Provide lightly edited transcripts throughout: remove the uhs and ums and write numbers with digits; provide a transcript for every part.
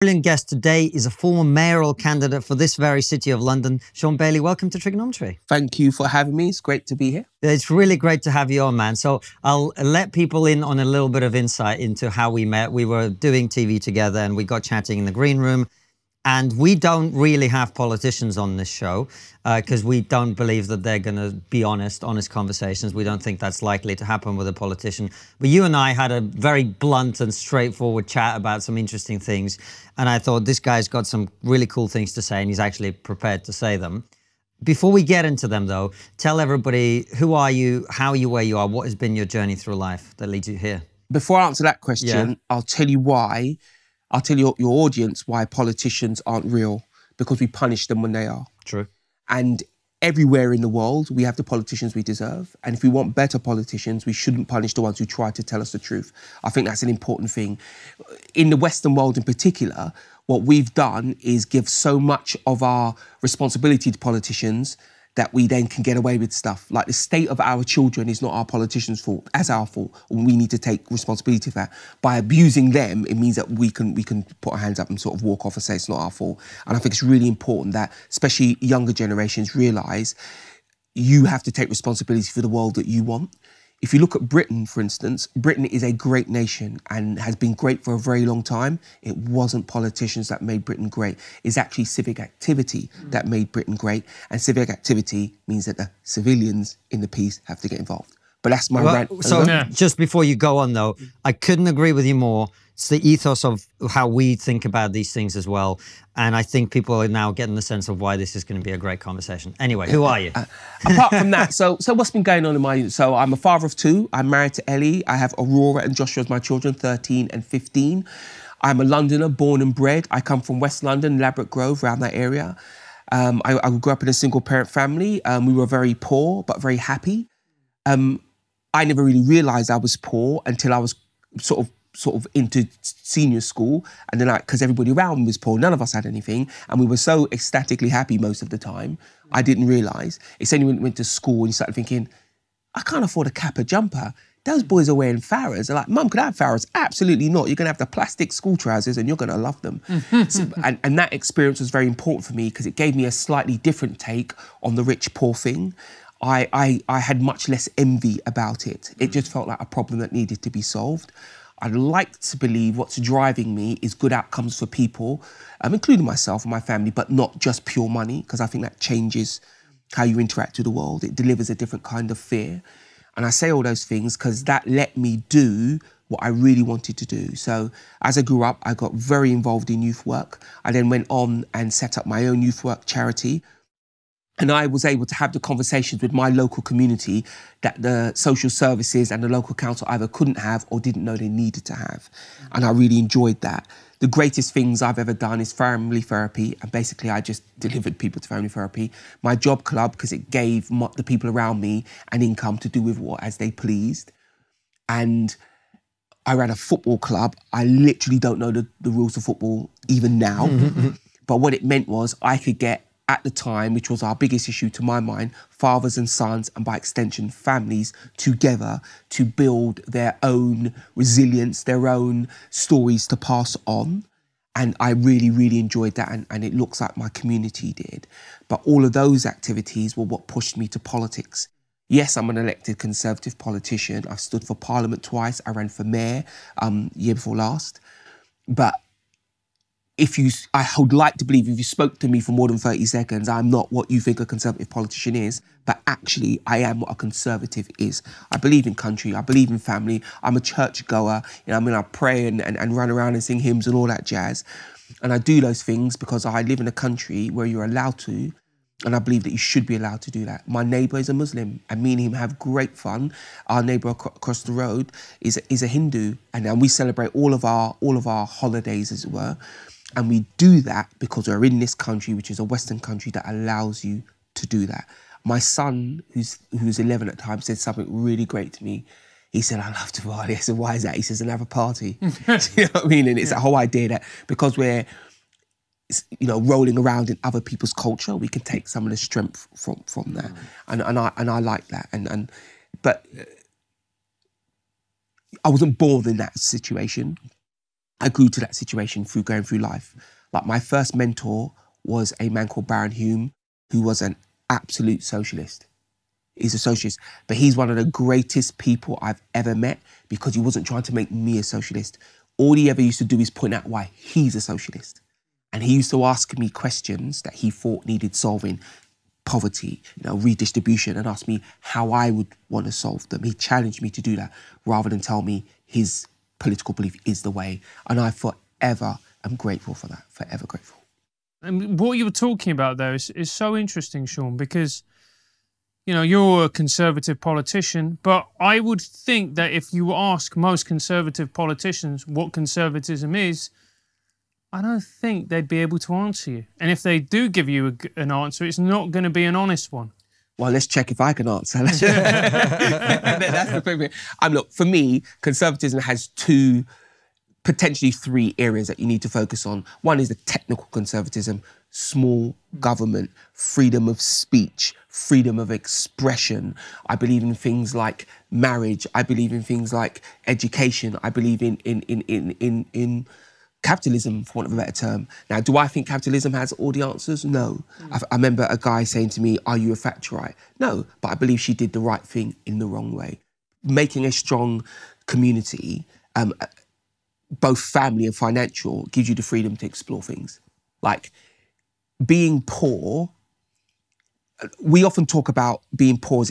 Brilliant guest today is a former mayoral candidate for this very city of London. Shaun Bailey, welcome to TRIGGERnometry. Thank you for having me. It's great to be here. It's really great to have you on, man. So I'll let people in on a little bit of insight into how we met. We were doing TV together and we got chatting in the green room. And we don't really have politicians on this show because we don't believe that they're going to be honest conversations. We don't think that's likely to happen with a politician. But you and I had a very blunt and straightforward chat about some interesting things. And I thought this guy's got some really cool things to say and he's actually prepared to say them. Before we get into them, though, tell everybody, who are you, how are you where you are, what has been your journey through life that leads you here? Before I answer that question, I'll tell you why. I'll tell your audience why politicians aren't real, because we punish them when they are. True. And everywhere in the world, we have the politicians we deserve. And if we want better politicians, we shouldn't punish the ones who try to tell us the truth. I think that's an important thing. In the Western world in particular, what we've done is give so much of our responsibility to politicians that we then can get away with stuff. Like the state of our children is not our politicians' fault, as our fault. And we need to take responsibility for that. By abusing them, it means that we can put our hands up and sort of walk off and say it's not our fault. And I think it's really important that, especially younger generations, realise you have to take responsibility for the world that you want. If you look at Britain, for instance, Britain is a great nation and has been great for a very long time. It wasn't politicians that made Britain great. It's actually civic activity that made Britain great. And civic activity means that the civilians in the piece have to get involved. But that's my rant. So just before you go on, though, I couldn't agree with you more. It's the ethos of how we think about these things as well. And I think people are now getting the sense of why this is going to be a great conversation. Anyway, who are you? Apart from that, so what's been going on in my... So I'm a father of two. I'm married to Ellie. I have Aurora and Joshua as my children, 13 and 15. I'm a Londoner, born and bred. I come from West London, Ladbroke Grove, around that area. I grew up in a single-parent family. We were very poor, but very happy. I never really realised I was poor until I was sort of into senior school, and then because everybody around me was poor, none of us had anything, and we were so ecstatically happy most of the time, I didn't realise. It's only when we went to school and you started thinking, I can't afford a Kappa jumper. Those boys are wearing Farahs. They're like, Mum, could I have Farahs? Absolutely not. You're going to have the plastic school trousers and you're going to love them. And that experience was very important for me because it gave me a slightly different take on the rich-poor thing. I had much less envy about it. It just felt like a problem that needed to be solved. I'd like to believe what's driving me is good outcomes for people, including myself and my family, but not just pure money, because I think that changes how you interact with the world. It delivers a different kind of fear. And I say all those things because that let me do what I really wanted to do. So as I grew up, I got very involved in youth work. I then went on and set up my own youth work charity. And I was able to have the conversations with my local community that the social services and the local council either couldn't have or didn't know they needed to have. And I really enjoyed that. The greatest things I've ever done is family therapy. And basically, I just delivered people to family therapy. My job club, because it gave the people around me an income to do with what as they pleased. And I ran a football club. I literally don't know the rules of football even now. But what it meant was I could get, at the time, which was our biggest issue to my mind, fathers and sons, and by extension, families together to build their own resilience, their own stories to pass on. And I really, really enjoyed that, and it looks like my community did. But all of those activities were what pushed me to politics. Yes, I'm an elected Conservative politician. I've stood for Parliament twice. I ran for mayor year before last. But I would like to believe if you spoke to me for more than 30 seconds, I'm not what you think a Conservative politician is, but actually I am what a Conservative is. I believe in country, I believe in family, I'm a church goer, you know, I mean, I pray and run around and sing hymns and all that jazz. And I do those things because I live in a country where you're allowed to, and I believe that you should be allowed to do that. My neighbour is a Muslim, and me and him have great fun. Our neighbour across the road is a Hindu, and we celebrate all of our holidays, as it were. And we do that because we're in this country, which is a Western country that allows you to do that. My son, who's 11 at the time, said something really great to me. He said, I love to party. I said, why is that? He says, another party. You know what I mean? And it's that whole idea that because we're, you know, rolling around in other people's culture, we can take some of the strength from that. And I like that. But I wasn't born in that situation. I grew to that situation through going through life. Like my first mentor was a man called Baron Hume, who was an absolute socialist. He's a socialist, but he's one of the greatest people I've ever met because he wasn't trying to make me a socialist. All he ever used to do is point out why he's a socialist. And he used to ask me questions that he thought needed solving, poverty, redistribution, and ask me how I would want to solve them. He challenged me to do that rather than tell me his political belief is the way. And I forever am grateful for that, forever grateful. And what you were talking about there is so interesting, Shaun, because you're a Conservative politician, but I would think that if you ask most Conservative politicians what Conservatism is, I don't think they'd be able to answer you. And if they do give you an answer, it's not going to be an honest one. Well, let's check if I can answer. That's the thing. Look, for me, Conservatism has potentially three areas that you need to focus on. One is the technical conservatism, small government, freedom of speech, freedom of expression. I believe in things like marriage. I believe in things like education. I believe in capitalism, for want of a better term. Now, do I think capitalism has all the answers? No. I remember a guy saying to me, "Are you a Thatcherite?" No, but I believe she did the right thing in the wrong way. Making a strong community, both family and financial, gives you the freedom to explore things. Like being poor, we often talk about being poor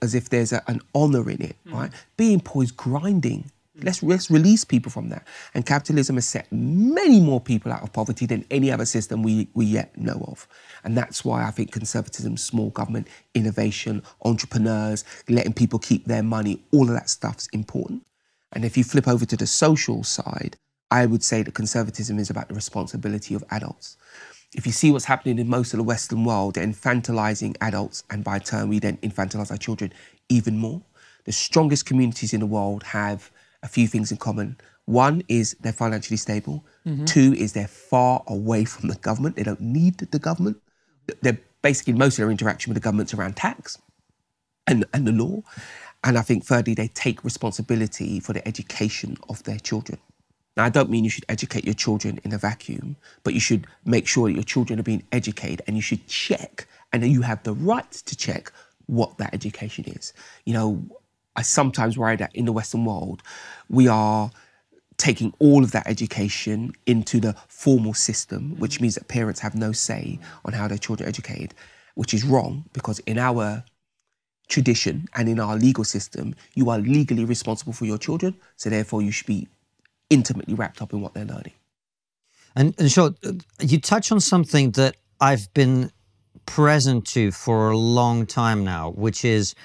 as if there's an honour in it, right? Being poor is grinding. Let's release people from that. And capitalism has set many more people out of poverty than any other system we yet know of. And that's why I think conservatism, small government, innovation, entrepreneurs, letting people keep their money, all of that stuff's important. And if you flip over to the social side, I would say that conservatism is about the responsibility of adults. If you see what's happening in most of the Western world, they're infantilizing adults, and by turn, we then infantilize our children even more. The strongest communities in the world have a few things in common. One is they're financially stable. Two is they're far away from the government. They don't need the government. They're basically, most of their interaction with the government's around tax and the law. And I think thirdly, they take responsibility for the education of their children. Now, I don't mean you should educate your children in a vacuum, but you should make sure that your children are being educated, and you should check, and then you have the right to check what that education is. I sometimes worry that in the Western world, we are taking all of that education into the formal system, which means that parents have no say on how their children are educated, which is wrong, because in our tradition and in our legal system, you are legally responsible for your children, so therefore you should be intimately wrapped up in what they're learning. And Shaun, you touch on something that I've been present to for a long time now, which is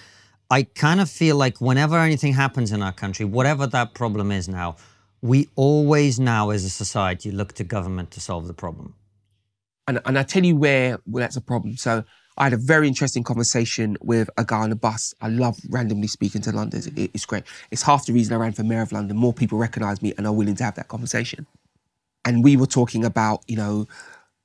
I kind of feel like whenever anything happens in our country, whatever that problem is now, we always now as a society look to government to solve the problem. And I tell you where that's a problem. So I had a very interesting conversation with a guy on a bus. I love randomly speaking to Londoners. It's great. It's half the reason I ran for Mayor of London. More people recognise me and are willing to have that conversation. And we were talking about,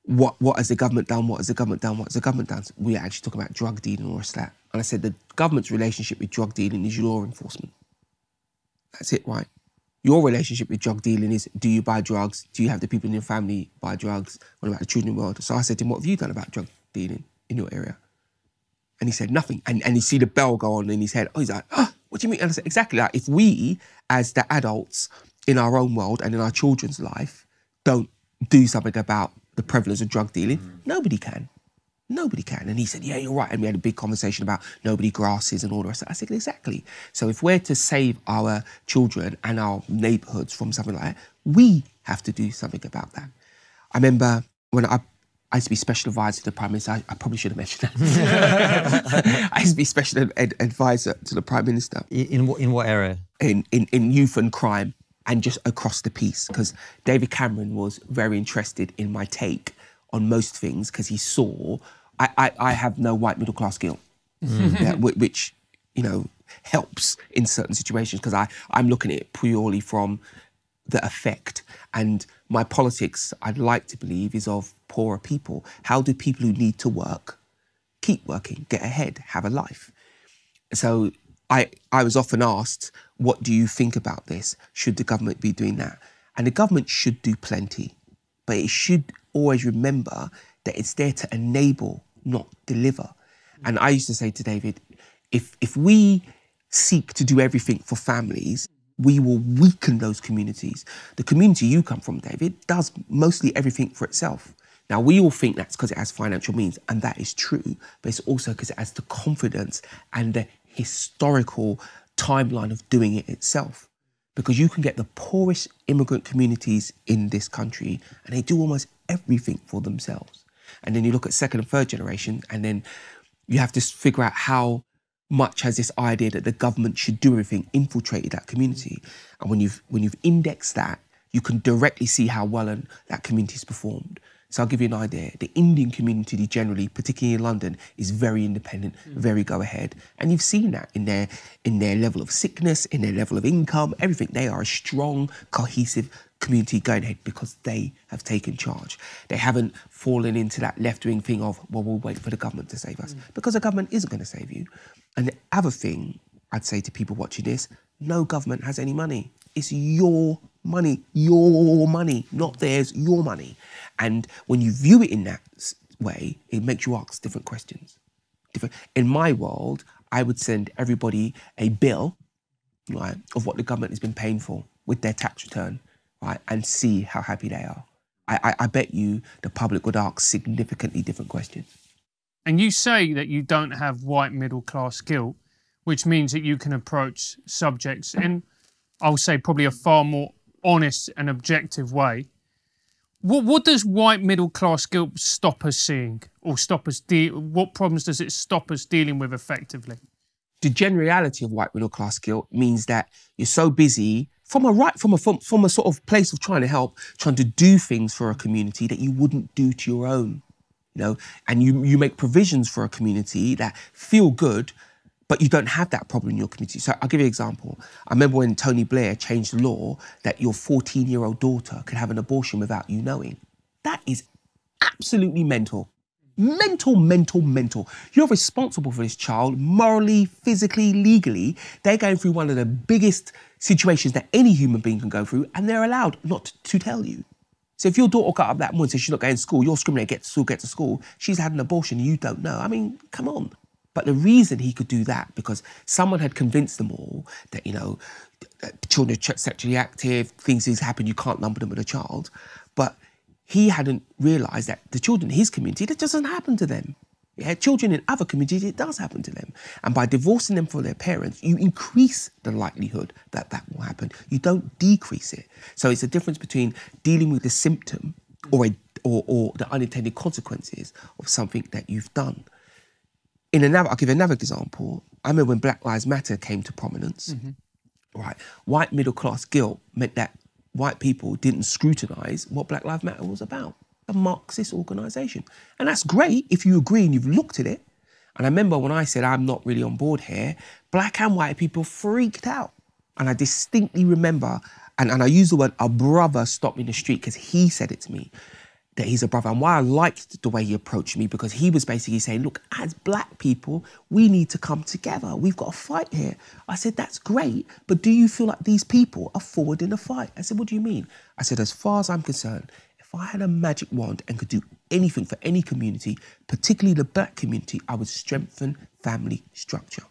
what has the government done? What has the government done? What has the government done? We were actually talking about drug dealing or that. And I said the government's relationship with drug dealing is law enforcement. That's it, right? Your relationship with drug dealing is, do you buy drugs? Do you have the people in your family buy drugs? What about the children in the world? So I said to him, what have you done about drug dealing in your area? And he said, nothing. And you see the bell go on in his head. Oh, he's like, what do you mean? And I said, exactly. Like, if we, as the adults in our own world and in our children's life, don't do something about the prevalence of drug dealing, nobody can. Nobody can. And he said, yeah, you're right. And we had a big conversation about nobody grasses and all the rest. I said, exactly. So if we're to save our children and our neighbourhoods from something like that, we have to do something about that. I remember when I used to be special advisor to the Prime Minister. I probably should have mentioned that. I used to be special advisor to the Prime Minister. In what area? In youth and crime, and just across the piece, because David Cameron was very interested in my take on most things, because he saw I have no white middle class guilt, which helps in certain situations, because I'm looking at it purely from the effect. And my politics, I'd like to believe, is of poorer people. How do people who need to work keep working, get ahead, have a life? So I was often asked, what do you think about this? Should the government be doing that? And the government should do plenty, but it should always remember that it's there to enable, not deliver. And I used to say to David, if we seek to do everything for families, we will weaken those communities. The community you come from, David, does mostly everything for itself. Now, we all think that's because it has financial means, and that is true, but it's also because it has the confidence and the historical timeline of doing it itself. Because you can get the poorest immigrant communities in this country, and they do almost everything for themselves. And then you look at second and third generation, and then you have to figure out how much has this idea that the government should do everything infiltrated that community. And when you've indexed that, you can directly see how well that community's performed. So I'll give you an idea. The Indian community generally, particularly in London, is very independent, very go ahead. And you've seen that in their level of sickness, in their level of income, everything. They are a strong, cohesive community going ahead because they have taken charge. They haven't fallen into that left-wing thing of, well, we'll wait for the government to save us. Because the government isn't going to save you. And the other thing I'd say to people watching this, no government has any money. It's your money, not theirs, your money. And when you view it in that way, it makes you ask different questions. In my world, I would send everybody a bill, right, of what the government has been paying for with their tax return, right, and see how happy they are. I bet you the public would ask significantly different questions. And you say that you don't have white middle class guilt, which means that you can approach subjects in, I'll say, probably a far more honest and objective way. What does white middle class guilt stop us seeing, or stop us what problems does it stop us dealing with effectively? The generality of white middle class guilt means that you're so busy from a sort of place of trying to help, trying to do things for a community that you wouldn't do to your own, you know, and you make provisions for a community that feel good, but you don't have that problem in your community. So I'll give you an example. I remember when Tony Blair changed the law that your 14-year-old daughter could have an abortion without you knowing. That is absolutely mental. Mental. You're responsible for this child morally, physically, legally. They're going through one of the biggest situations that any human being can go through, and they're allowed not to tell you. So if your daughter got up that morning and says she's not going to school, you're screaming, get to school, she's had an abortion, you don't know. I mean, come on. But the reason he could do that, because someone had convinced them all that, you know, children are sexually active, things happen, you can't lump them with a child. But he hadn't realised that the children in his community, that doesn't happen to them. Yeah, children in other communities, it does happen to them. And by divorcing them from their parents, you increase the likelihood that that will happen. You don't decrease it. So it's a difference between dealing with the symptom or the unintended consequences of something that you've done. I'll give another example. I remember when Black Lives Matter came to prominence, right? White middle class guilt meant that white people didn't scrutinise what Black Lives Matter was about, a Marxist organisation. And that's great if you agree and you've looked at it. And I remember when I said I'm not really on board here, black and white people freaked out. And I distinctly remember, and I use the word a brother stopped me in the street because he said it to me, that he's a brother. And why I liked the way he approached me, because he was basically saying, look, as black people, we need to come together. We've got a fight here. I said, that's great, but do you feel like these people are forward in the fight? I said, what do you mean? I said, as far as I'm concerned, if I had a magic wand and could do anything for any community, particularly the black community, I would strengthen family structure.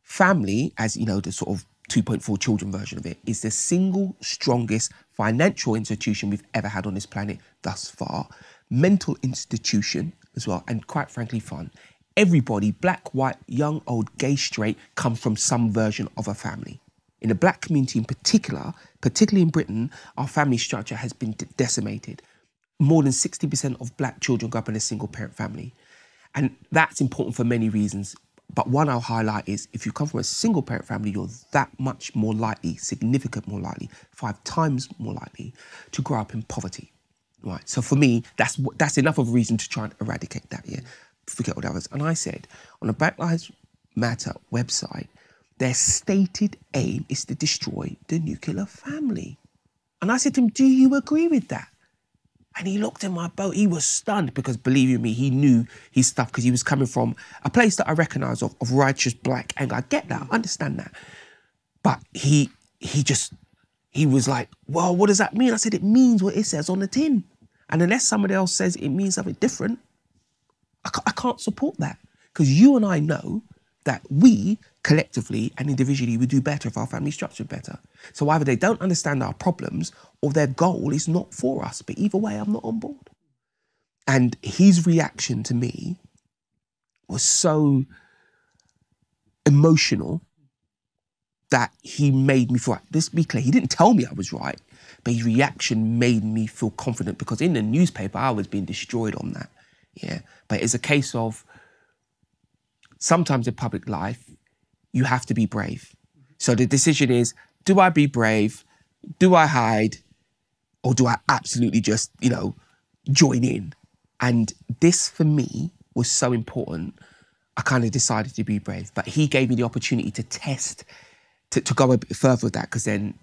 Family, as you know, the sort of 2.4 children version of it, is the single strongest financial institution we've ever had on this planet thus far. Mental institution as well, and quite frankly fun. Everybody, black, white, young, old, gay, straight, comes from some version of a family. In the black community in particular, particularly in Britain, our family structure has been decimated. More than 60% of black children grow up in a single parent family. And that's important for many reasons. But one I'll highlight is if you come from a single parent family, you're that much more likely, significantly more likely, 5 times more likely to grow up in poverty, right? So for me, that's enough of a reason to try and eradicate that, yeah? Forget all the others. And I said, on the Black Lives Matter website, their stated aim is to destroy the nuclear family. And I said to him, do you agree with that? And he looked at my boat. He was stunned because, believe you me, he knew his stuff because he was coming from a place that I recognise of righteous black anger. I get that, I understand that. But he just he was like, well, what does that mean? I said, it means what it says on the tin. And unless somebody else says it means something different, I can't support that. Because you and I know that we, collectively and individually, would do better if our family structured better. So either they don't understand our problems or their goal is not for us. But either way, I'm not on board. And his reaction to me was so emotional that he made me feel right. Let's be clear, he didn't tell me I was right, but his reaction made me feel confident, because in the newspaper, I was being destroyed on that. Yeah. But it's a case of sometimes in public life, you have to be brave. So the decision is, do I be brave? Do I hide? Or do I absolutely just, you know, join in? And this for me was so important. I kind of decided to be brave, but he gave me the opportunity to test, to go a bit further with that, because then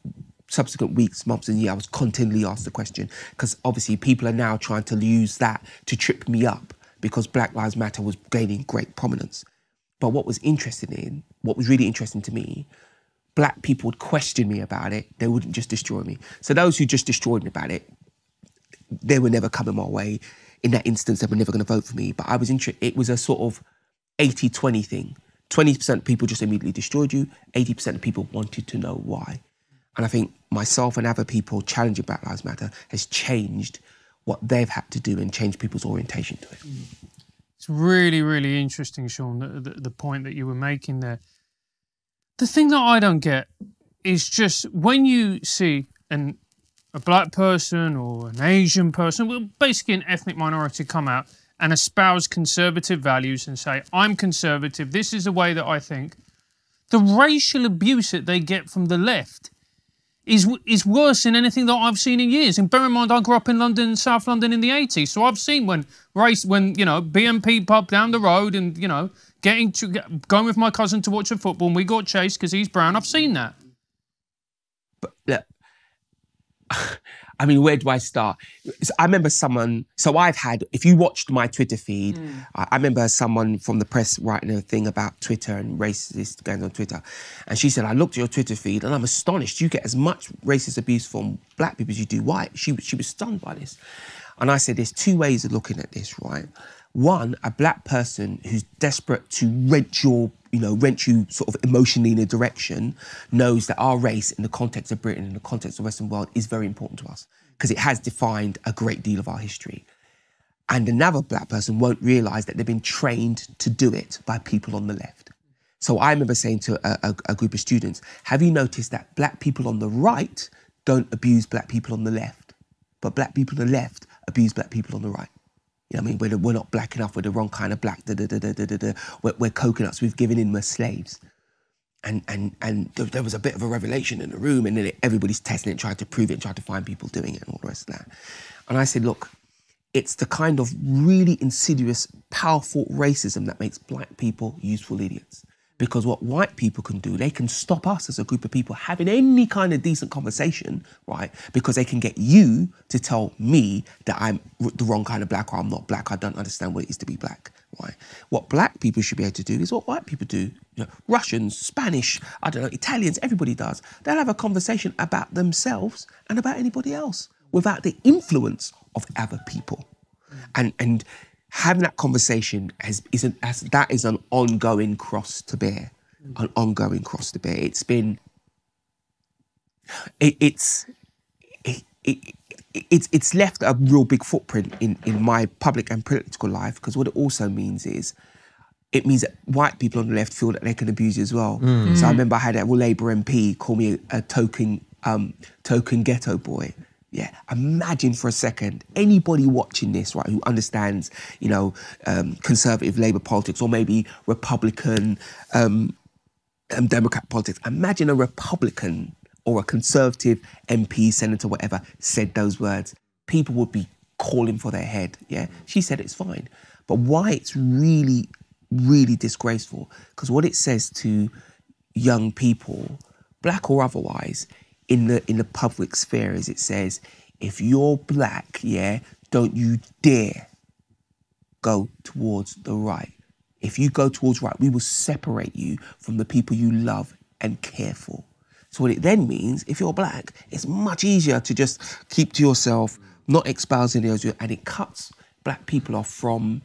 subsequent weeks, months and years, I was continually asked the question, because obviously people are now trying to use that to trip me up, because Black Lives Matter was gaining great prominence. But what was really interesting to me, black people would question me about it. They wouldn't just destroy me. So those who just destroyed me about it, they were never coming my way. In that instance, they were never going to vote for me. But I was it was a sort of 80-20 thing. 20% of people just immediately destroyed you. 80% of people wanted to know why. And I think myself and other people challenging Black Lives Matter has changed what they've had to do and changed people's orientation to it. It's really, really interesting, Shaun, the point that you were making there. The thing that I don't get is just when you see a black person or an Asian person, well, basically an ethnic minority, come out and espouse conservative values and say, I'm conservative, this is the way that I think. The racial abuse that they get from the left is worse than anything that I've seen in years. And bear in mind, I grew up in London, South London in the 80s. So I've seen when you know, BNP pub down the road and, you know, going with my cousin to watch a football and we got chased because he's brown. I've seen that. But look, I mean, where do I start? I remember someone, so I've had, if you watched my Twitter feed, I remember someone from the press writing a thing about Twitter and racist going on Twitter. And she said, I looked at your Twitter feed and I'm astonished. You get as much racist abuse from black people as you do white. She was stunned by this. And I said, there's two ways of looking at this, right? One, a black person who's desperate to rent you sort of emotionally in a direction knows that our race in the context of Britain, in the context of the Western world, is very important to us because it has defined a great deal of our history. And another black person won't realise that they've been trained to do it by people on the left. So I remember saying to a group of students, have you noticed that black people on the right don't abuse black people on the left, but black people on the left abuse black people on the right? You know what I mean? We're not black enough, we're the wrong kind of black, we're coconuts, we've given in, we're slaves. And there was a bit of a revelation in the room, and then everybody's testing it, trying to prove it, trying to find people doing it and all the rest of that. And I said, look, it's the kind of really insidious, powerful racism that makes black people useful idiots. Because what white people can do, they can stop us as a group of people having any kind of decent conversation, right? Because they can get you to tell me that I'm the wrong kind of black or I'm not black. I don't understand what it is to be black, right? What black people should be able to do is what white people do. You know, Russians, Spanish, I don't know, Italians, everybody does. They'll have a conversation about themselves and about anybody else without the influence of other people. And having that conversation is an ongoing cross to bear, an ongoing cross to bear. It's been, it's left a real big footprint in my public and political life, because what it also means is, it means that white people on the left feel that they can abuse you as well. So I remember I had a Labour MP call me a token ghetto boy. Yeah, imagine for a second, anybody watching this, right, who understands, you know, conservative Labour politics or maybe Republican, Democrat politics. Imagine a Republican or a Conservative MP, Senator, whatever, said those words. People would be calling for their head, yeah? She said it's fine. But why it's really, really disgraceful, because what it says to young people, black or otherwise, in the public sphere, is it says, if you're black, yeah, don't you dare go towards the right. If you go towards right, we will separate you from the people you love and care for. So what it then means, if you're black, it's much easier to just keep to yourself, not espouse any of you, and it cuts black people off from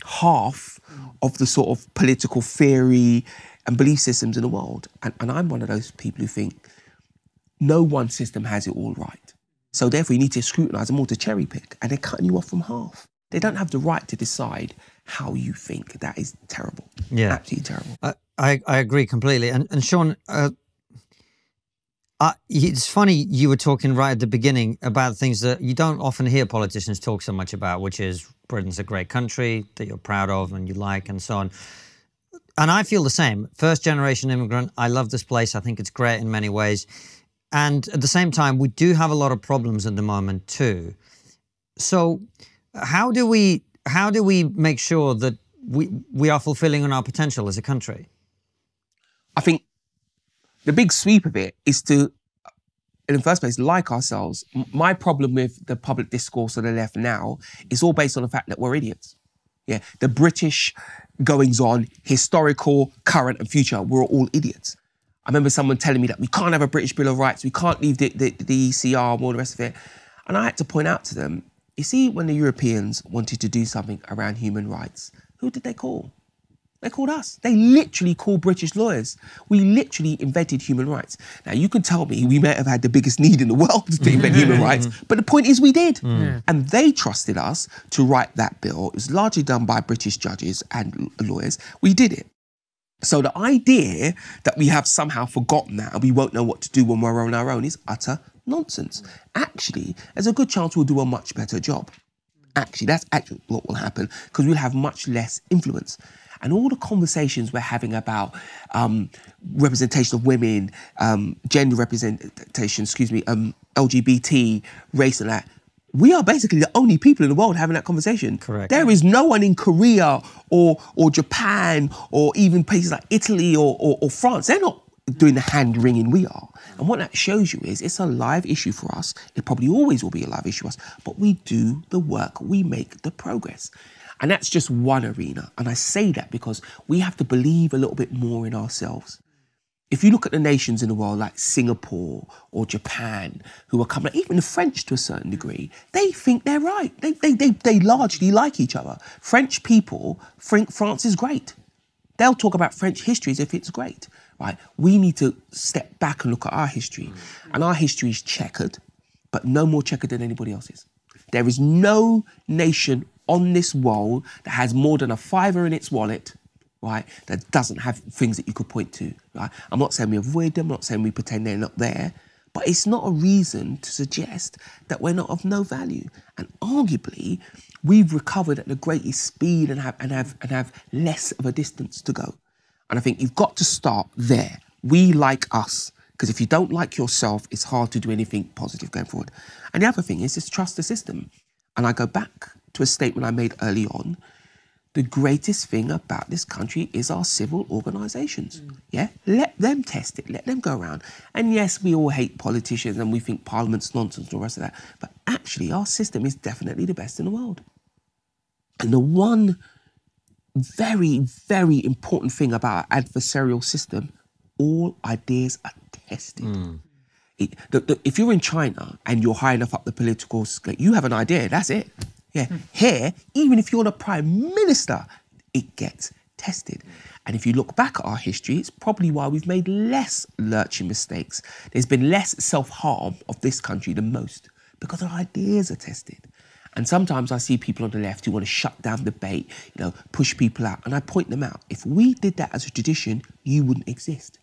half of the sort of political theory and belief systems in the world. And I'm one of those people who think no one system has it all right. So therefore you need to scrutinise them all, to cherry pick, and they're cutting you off from half. They don't have the right to decide how you think. That is terrible. Yeah. Absolutely terrible. I agree completely. And Shaun, it's funny you were talking right at the beginning about things that you don't often hear politicians talk so much about, which is Britain's a great country that you're proud of and you like and so on. And I feel the same. First generation immigrant, I love this place. I think it's great in many ways. And at the same time, we do have a lot of problems at the moment too. So how do we make sure that we are fulfilling on our potential as a country? I think the big sweep of it is to, in the first place, like ourselves. My problem with the public discourse on the left now is all based on the fact that we're idiots. Yeah, the British goings-on, historical, current and future, we're all idiots. I remember someone telling me that we can't have a British Bill of Rights, we can't leave the ECR and all the rest of it. And I had to point out to them, you see, when the Europeans wanted to do something around human rights, who did they call? They called us. They literally called British lawyers. We literally invented human rights. Now, you can tell me we may have had the biggest need in the world to invent human rights, but the point is we did. And they trusted us to write that bill. It was largely done by British judges and lawyers. We did it. So the idea that we have somehow forgotten that and we won't know what to do when we're on our own is utter nonsense. Actually, there's a good chance we'll do a much better job. Actually, that's actually what will happen, because we'll have much less influence. And all the conversations we're having about representation of women, gender representation, LGBT, race and that, we are basically the only people in the world having that conversation. Correct. There is no one in Korea or Japan or even places like Italy or France. They're not doing the hand-wringing we are. And what that shows you is it's a live issue for us. It probably always will be a live issue for us. But we do the work. We make the progress. And that's just one arena. And I say that because we have to believe a little bit more in ourselves. If you look at the nations in the world like Singapore or Japan, who are coming, even the French to a certain degree, they think they're right. They largely like each other. French people think France is great. They'll talk about French history as if it's great, right? We need to step back and look at our history. And our history is checkered, but no more checkered than anybody else's. There is no nation on this world that has more than a fiver in its wallet, right, that doesn't have things that you could point to, right? I'm not saying we avoid them, I'm not saying we pretend they're not there, but it's not a reason to suggest that we're not of no value. And arguably, we've recovered at the greatest speed and have less of a distance to go. And I think you've got to start there. We like us, because if you don't like yourself, it's hard to do anything positive going forward. And the other thing is just trust the system. And I go back to a statement I made early on. The greatest thing about this country is our civil organisations. Yeah, let them test it, let them go around. And yes, we all hate politicians and we think Parliament's nonsense and all the rest of that. But actually, our system is definitely the best in the world. And the one very, very important thing about our adversarial system, all ideas are tested. If you're in China and you're high enough up the political scale, you have an idea, that's it. Yeah. Here, even if you're the Prime Minister, it gets tested. And if you look back at our history, it's probably why we've made less lurching mistakes. There's been less self-harm of this country than most, because our ideas are tested. And sometimes I see people on the left who want to shut down debate, you know, push people out, and I point them out. If we did that as a tradition, you wouldn't exist.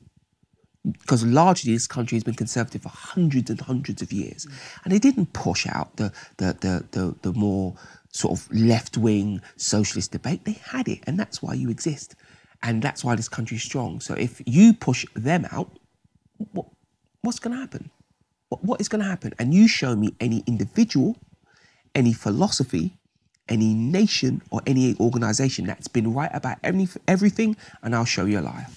Because largely this country has been conservative for hundreds and hundreds of years. And they didn't push out the more sort of left-wing socialist debate. They had it, and that's why you exist. And that's why this country is strong. So if you push them out, what's going to happen? What is going to happen? And you show me any individual, any philosophy, any nation or any organisation that's been right about everything, and I'll show you a liar.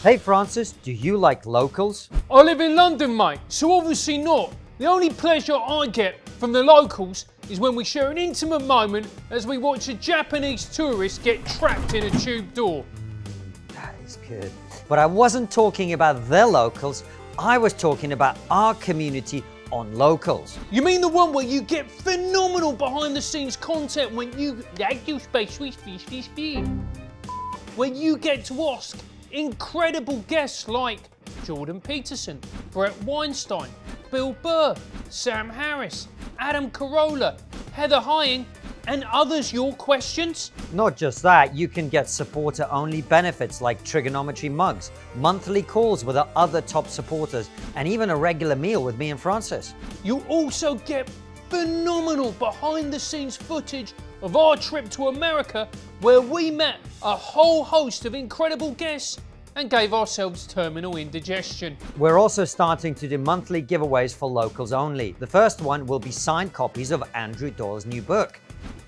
Hey Francis, do you like locals? I live in London, mate, so obviously not. The only pleasure I get from the locals is when we share an intimate moment as we watch a Japanese tourist get trapped in a tube door. That is good. But I wasn't talking about their locals, I was talking about our community on locals. You mean the one where you get phenomenal behind the scenes content when you where you get to ask incredible guests like Jordan Peterson, Brett Weinstein, Bill Burr, Sam Harris, Adam Carolla, Heather Hying, and others your questions? Not just that, you can get supporter-only benefits like TRIGGERnometry mugs, monthly calls with our other top supporters, and even a regular meal with me and Francis. You also get phenomenal behind-the-scenes footage of our trip to America, where we met a whole host of incredible guests and gave ourselves terminal indigestion. We're also starting to do monthly giveaways for locals only. The first one will be signed copies of Andrew Doyle's new book.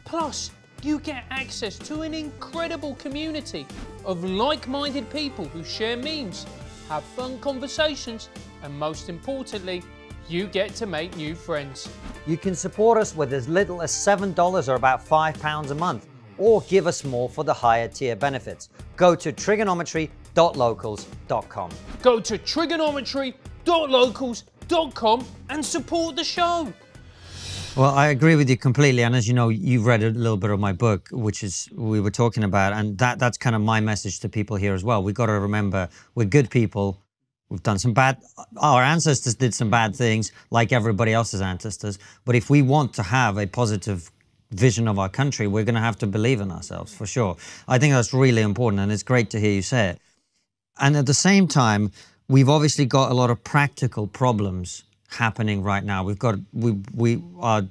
Plus, you get access to an incredible community of like-minded people who share memes, have fun conversations, and most importantly, you get to make new friends. You can support us with as little as $7 or about £5 a month, or give us more for the higher tier benefits. Go to TRIGGERnometry.locals.com. Go to TRIGGERnometry.locals.com and support the show. Well, I agree with you completely. And as you know, you've read a little bit of my book, which is we were talking about. And that's kind of my message to people here as well. We've got to remember we're good people. We've done some bad, our ancestors did some bad things like everybody else's ancestors. But if we want to have a positive vision of our country, we're going to have to believe in ourselves, for sure. I think that's really important, and it's great to hear you say it. And at the same time, we've obviously got a lot of practical problems happening right now. Our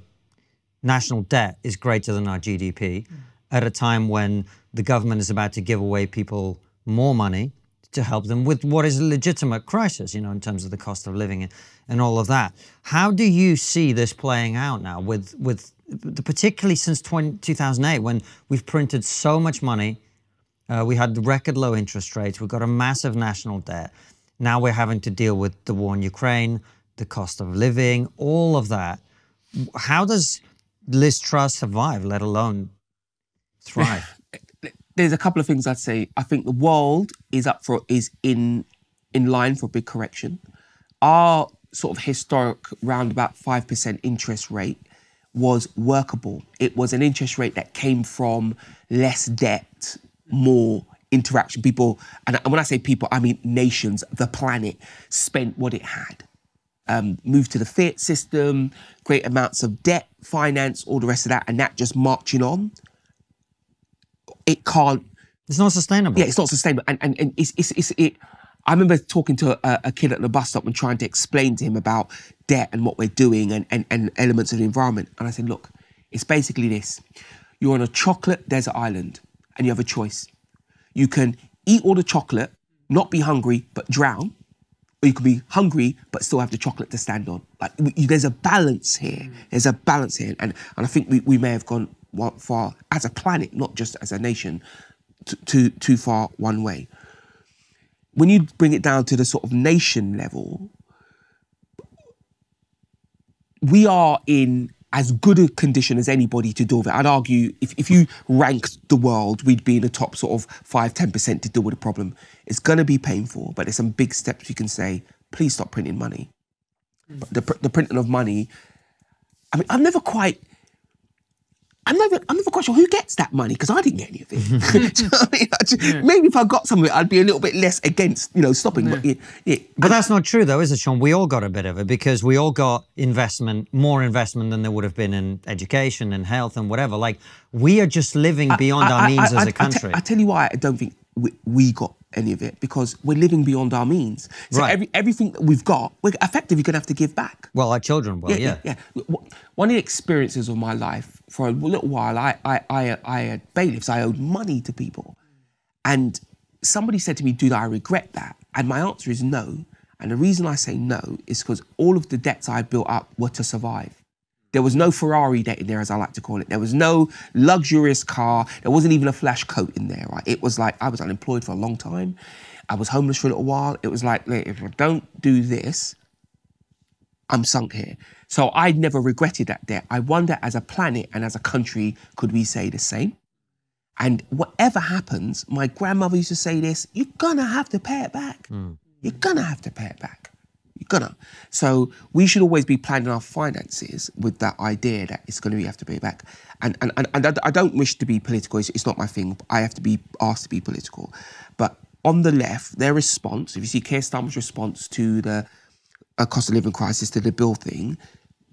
national debt is greater than our GDP at a time when the government is about to give away people more money to help them with what is a legitimate crisis, you know, in terms of the cost of living and all of that. How do you see this playing out now particularly since 2008, when we've printed so much money, we had record low interest rates, we've got a massive national debt. Now we're having to deal with the war in Ukraine, the cost of living, all of that. How does Liz Truss survive, let alone thrive? There's a couple of things I'd say. I think the world is in line for a big correction. Our sort of historic round about 5% interest rate was workable. It was an interest rate that came from less debt, more interaction. People, and when I say people, I mean nations, the planet, spent what it had. Moved to the fiat system, great amounts of debt, finance, all the rest of that, and that just marching on. It can't. It's not sustainable. Yeah, it's not sustainable. And I remember talking to a kid at the bus stop and trying to explain to him about debt and what we're doing and elements of the environment. And I said, look, it's basically this. You're on a chocolate desert island and you have a choice. You can eat all the chocolate, not be hungry, but drown. Or you can be hungry, but still have the chocolate to stand on. Like, there's a balance here. There's a balance here. And I think we may have gone far as a planet, not just as a nation, too far one way. When you bring it down to the sort of nation level, we are in as good a condition as anybody to deal with it. I'd argue if you ranked the world, we'd be in the top sort of 5–10% to deal with the problem. It's going to be painful, but there's some big steps you can say, please stop printing money. But the printing of money, I mean, I'm never quite sure who gets that money, because I didn't get any of it. Do you know what I mean? Maybe if I got some of it, I'd be a little bit less against, stopping. Yeah. But that's not true, though, is it, Shaun? We all got a bit of it, because we all got more investment than there would have been in education and health and whatever. Like, we are just living beyond our means as a country. I tell you why I don't think we got any of it, because we're living beyond our means. So right. Everything that we've got, we're effectively going to have to give back. Well, our children will, yeah. One of the experiences of my life, for a little while, I had bailiffs. I owed money to people. And somebody said to me, do I regret that? And my answer is no. And the reason I say no is because all of the debts I built up were to survive. There was no Ferrari debt in there, as I like to call it. There was no luxurious car. There wasn't even a flash coat in there, right? It was like I was unemployed for a long time. I was homeless for a little while. It was like, if I don't do this, I'm sunk here. So I'd never regretted that debt. I wonder, as a planet and as a country, could we say the same? And whatever happens, my grandmother used to say this, you're gonna have to pay it back. You're gonna have to pay it back. You're gonna. So we should always be planning our finances with that idea that it's gonna be, you have to pay it back. And I don't wish to be political, it's not my thing. I have to be asked to be political. But on the left, their response, if you see Keir Starmer's response to the cost of living crisis, to the bill thing,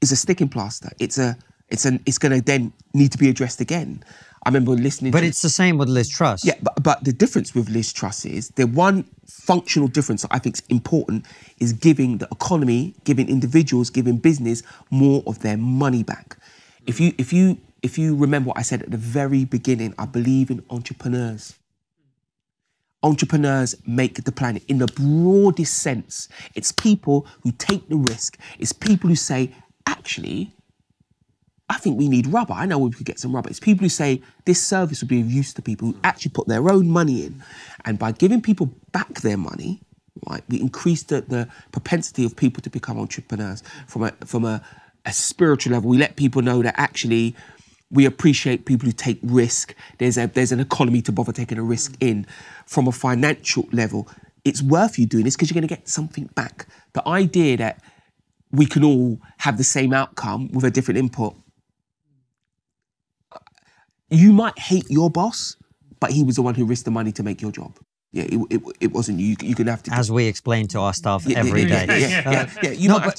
is a sticking plaster. It's gonna then need to be addressed again. I remember listening But it's the same with Liz Truss. Yeah, but the difference with Liz Truss is, the one functional difference that I think is important is giving the economy, giving individuals, giving business more of their money back. If you remember what I said at the very beginning, I believe in entrepreneurs. Entrepreneurs make the planet in the broadest sense. It's people who take the risk. It's people who say, actually, I think we need rubber. I know we could get some rubber. It's people who say this service would be of use to people, who actually put their own money in. And by giving people back their money, right, we increase the propensity of people to become entrepreneurs. From a spiritual level, we let people know that actually we appreciate people who take risk. There's an economy to bother taking a risk in. From a financial level, it's worth you doing this because you're going to get something back. The idea that we can all have the same outcome with a different input. You might hate your boss, but he was the one who risked the money to make your job. Yeah, it wasn't you. You're gonna have to. As we explain to our staff every day.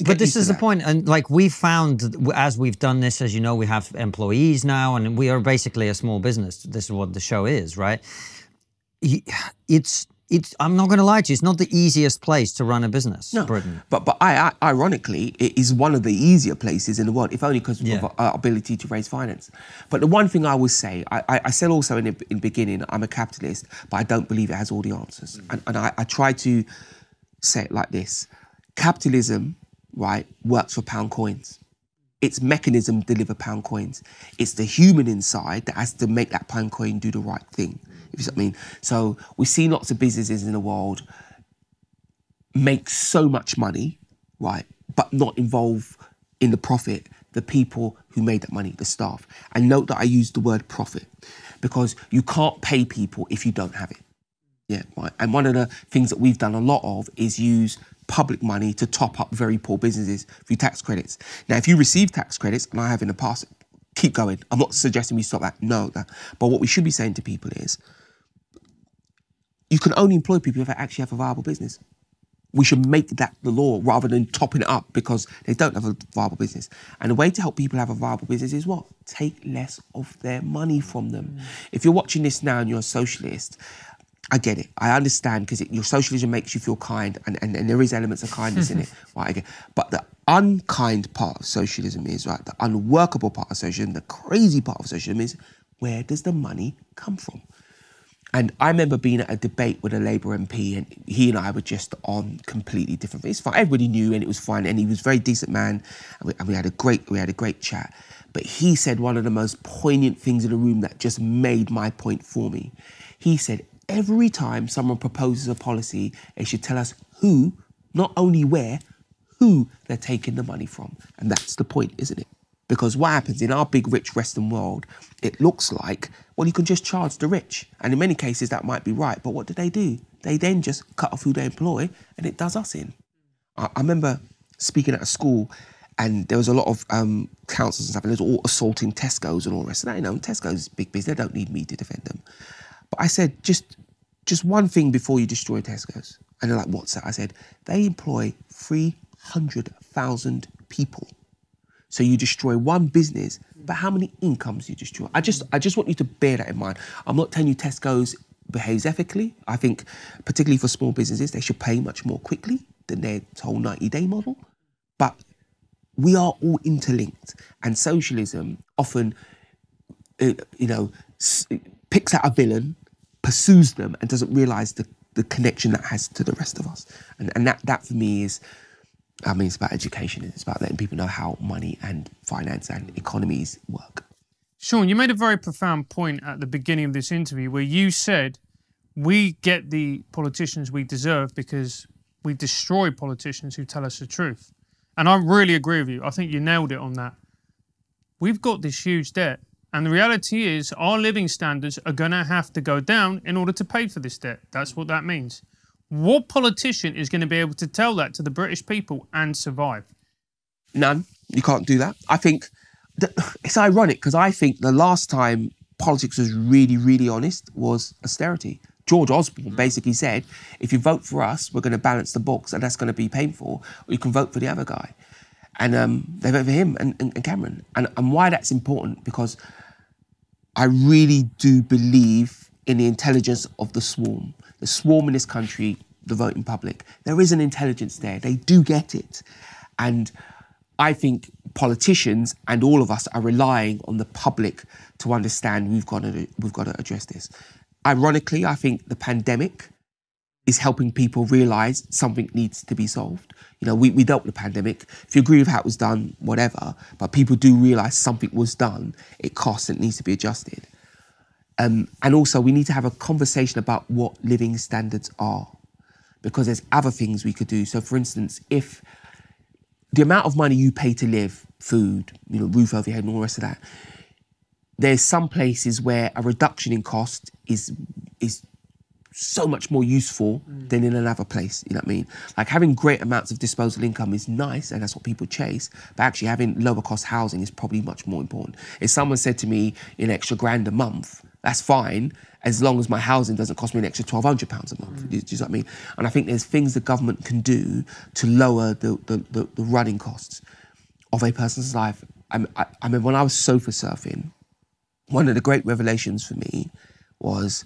But this is the point, and like we've found as we've done this, as you know, we have employees now, and we are basically a small business. This is what the show is, right? I'm not going to lie to you, it's not the easiest place to run a business, Britain. But ironically, it is one of the easier places in the world, if only because of our ability to raise finance. But the one thing I would say, I said also in the beginning, I'm a capitalist, but I don't believe it has all the answers. And I try to say it like this. Capitalism, right, works for pound coins. Its mechanism deliver pound coins. It's the human inside that has to make that pound coin do the right thing. If you see what I mean. So we've seen lots of businesses in the world make so much money, right, but not involve in the profit the people who made that money, the staff. And note that I use the word profit because you can't pay people if you don't have it. Yeah, right. And one of the things that we've done a lot of is use public money to top up very poor businesses through tax credits. Now, if you receive tax credits, and I have in the past, keep going. I'm not suggesting we stop that. No. But what we should be saying to people is, you can only employ people if they actually have a viable business. We should make that the law rather than topping it up because they don't have a viable business. And the way to help people have a viable business is what? Take less of their money from them. If you're watching this now and you're a socialist, I get it. I understand because your socialism makes you feel kind and there is elements of kindness in it. Right, I get it. But the unkind part of socialism is, right, the unworkable part of socialism, the crazy part of socialism is, where does the money come from? And I remember being at a debate with a Labour MP and he and I were just on completely different things. Everybody knew and it was fine and he was a very decent man and we had a great chat. But he said one of the most poignant things in the room that just made my point for me. He said, every time someone proposes a policy, they should tell us who, not only where, who they're taking the money from. And that's the point, isn't it? Because what happens in our big, rich Western world, it looks like, well, you can just charge the rich. And in many cases, that might be right. But what do? They then just cut off who they employ and it does us in. I remember speaking at a school and there was a lot of councils and stuff and they were all assaulting Tesco's and all the rest of that. You know, Tesco's big business, they don't need me to defend them. But I said, just one thing before you destroy Tesco's. And they're like, what's that? I said, they employ 300,000 people. So you destroy one business, but how many incomes do you destroy? I just want you to bear that in mind. I'm not telling you Tesco's behaves ethically. I think, particularly for small businesses, they should pay much more quickly than their whole 90-day model. But we are all interlinked. And socialism often, picks out a villain, pursues them, and doesn't realise the connection that has to the rest of us. And that for me is, I mean, it's about education. It's about letting people know how money and finance and economies work. Shaun, you made a very profound point at the beginning of this interview where you said we get the politicians we deserve because we destroy politicians who tell us the truth. And I really agree with you. I think you nailed it on that. We've got this huge debt. And the reality is our living standards are going to have to go down in order to pay for this debt. That's what that means. What politician is going to be able to tell that to the British people and survive? None. You can't do that. I think it's ironic because I think the last time politics was really, really honest was austerity. George Osborne basically said, if you vote for us, we're going to balance the books and that's going to be painful, or you can vote for the other guy. And they vote for him and Cameron. And why that's important, because I really do believe in the intelligence of the swarm. The swarm in this country, the voting public. There is an intelligence there. They do get it. And I think politicians and all of us are relying on the public to understand we've got to address this. Ironically, I think the pandemic is helping people realise something needs to be solved. You know, we dealt with the pandemic. If you agree with how it was done, whatever, but people do realise something was done, it costs and it needs to be adjusted. And also we need to have a conversation about what living standards are, because there's other things we could do. So for instance, if the amount of money you pay to live, food, you know, roof over your head and all the rest of that, there's some places where a reduction in cost is so much more useful than in another place, you know what I mean? Like having great amounts of disposable income is nice and that's what people chase, but actually having lower cost housing is probably much more important. If someone said to me an extra £1,000 a month, that's fine, as long as my housing doesn't cost me an extra £1,200 a month. Do you know what I mean? And I think there's things the government can do to lower the running costs of a person's life. I mean, when I was sofa surfing, one of the great revelations for me was,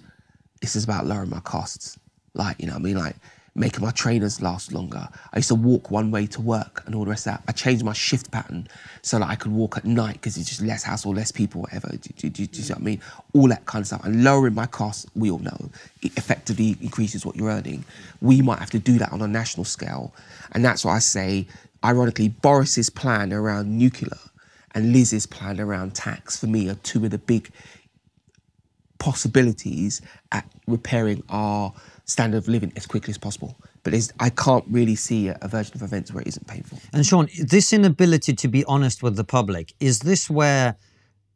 this is about lowering my costs. Like, you know what I mean? Like making my trainers last longer. I used to walk one way to work and all the rest of that. I changed my shift pattern so that I could walk at night because it's just less hassle, less people, whatever. Do you see what I mean? All that kind of stuff. And lowering my costs, we all know, it effectively increases what you're earning. We might have to do that on a national scale. And that's why I say, ironically, Boris's plan around nuclear and Liz's plan around tax, for me, are two of the big possibilities at repairing our standard of living as quickly as possible. But I can't really see a version of events where it isn't painful. And Shaun, this inability to be honest with the public, is this where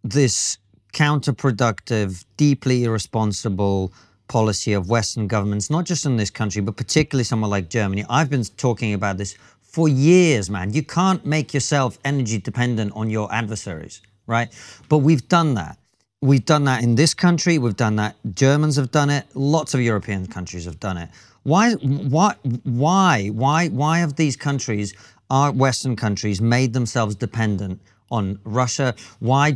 this counterproductive, deeply irresponsible policy of Western governments, not just in this country, but particularly somewhere like Germany? I've been talking about this for years, man. You can't make yourself energy dependent on your adversaries, right? But we've done that. We've done that in this country. We've done that. Germans have done it. Lots of European countries have done it. Why have these countries, our Western countries, made themselves dependent on Russia? Why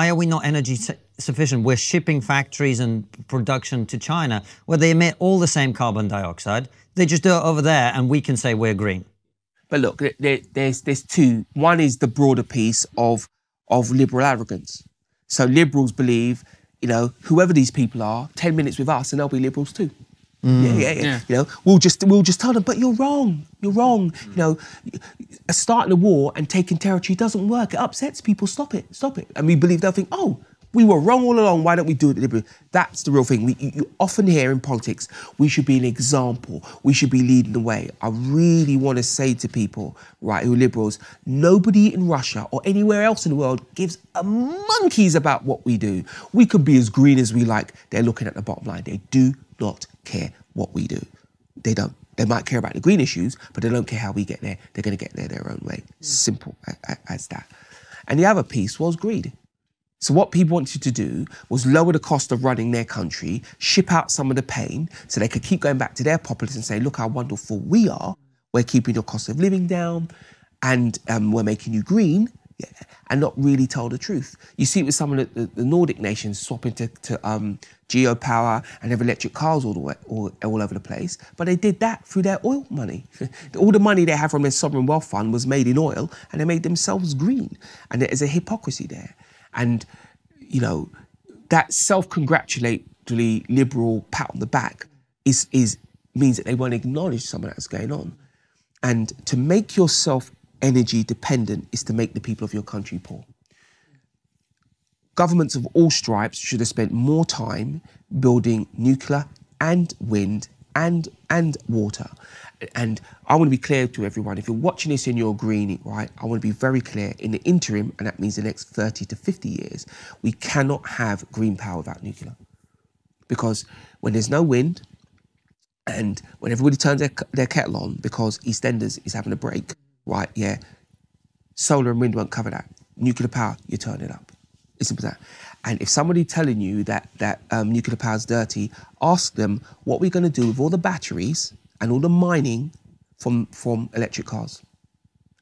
are we not energy sufficient? We're shipping factories and production to China where they emit all the same carbon dioxide. They just do it over there and we can say we're green. But look, there's two. One is the broader piece of liberal arrogance. So liberals believe, you know, whoever these people are, 10 minutes with us and they'll be liberals too. Yeah. You know, we'll just tell them, but you're wrong. You're wrong. You know, starting a war and taking territory doesn't work. It upsets people. Stop it. And we believe they'll think, oh, we were wrong all along. Why don't we do it liberally? That's the real thing. You often hear in politics, we should be an example. We should be leading the way. I really want to say to people, right, who are liberals, nobody in Russia or anywhere else in the world gives a monkeys about what we do. We could be as green as we like. They're looking at the bottom line. They do not care what we do. They don't. They might care about the green issues, but they don't care how we get there. They're going to get there their own way. Simple as that. And the other piece was greed. So what people wanted to do was lower the cost of running their country, ship out some of the pain so they could keep going back to their populace and say, look how wonderful we are. We're keeping your cost of living down and we're making you green, and not really tell the truth. You see it with some of the Nordic nations swapping to geopower and have electric cars all over the place, but they did that through their oil money. All the money they have from their sovereign wealth fund was made in oil and they made themselves green. And there's a hypocrisy there. And, you know, that self-congratulatory liberal pat on the back means that they won't acknowledge some of that's going on. And to make yourself energy dependent is to make the people of your country poor. Governments of all stripes should have spent more time building nuclear and wind and water. And I want to be clear to everyone, if you're watching this and you're green, right, I want to be very clear. In the interim, and that means the next 30 to 50 years, we cannot have green power without nuclear. Because when there's no wind, and when everybody turns their kettle on because EastEnders is having a break, right, yeah, solar and wind won't cover that. Nuclear power, you turn it up. It's simple as that. And if somebody telling you that nuclear power is dirty, ask them what we're going to do with all the batteries and all the mining from electric cars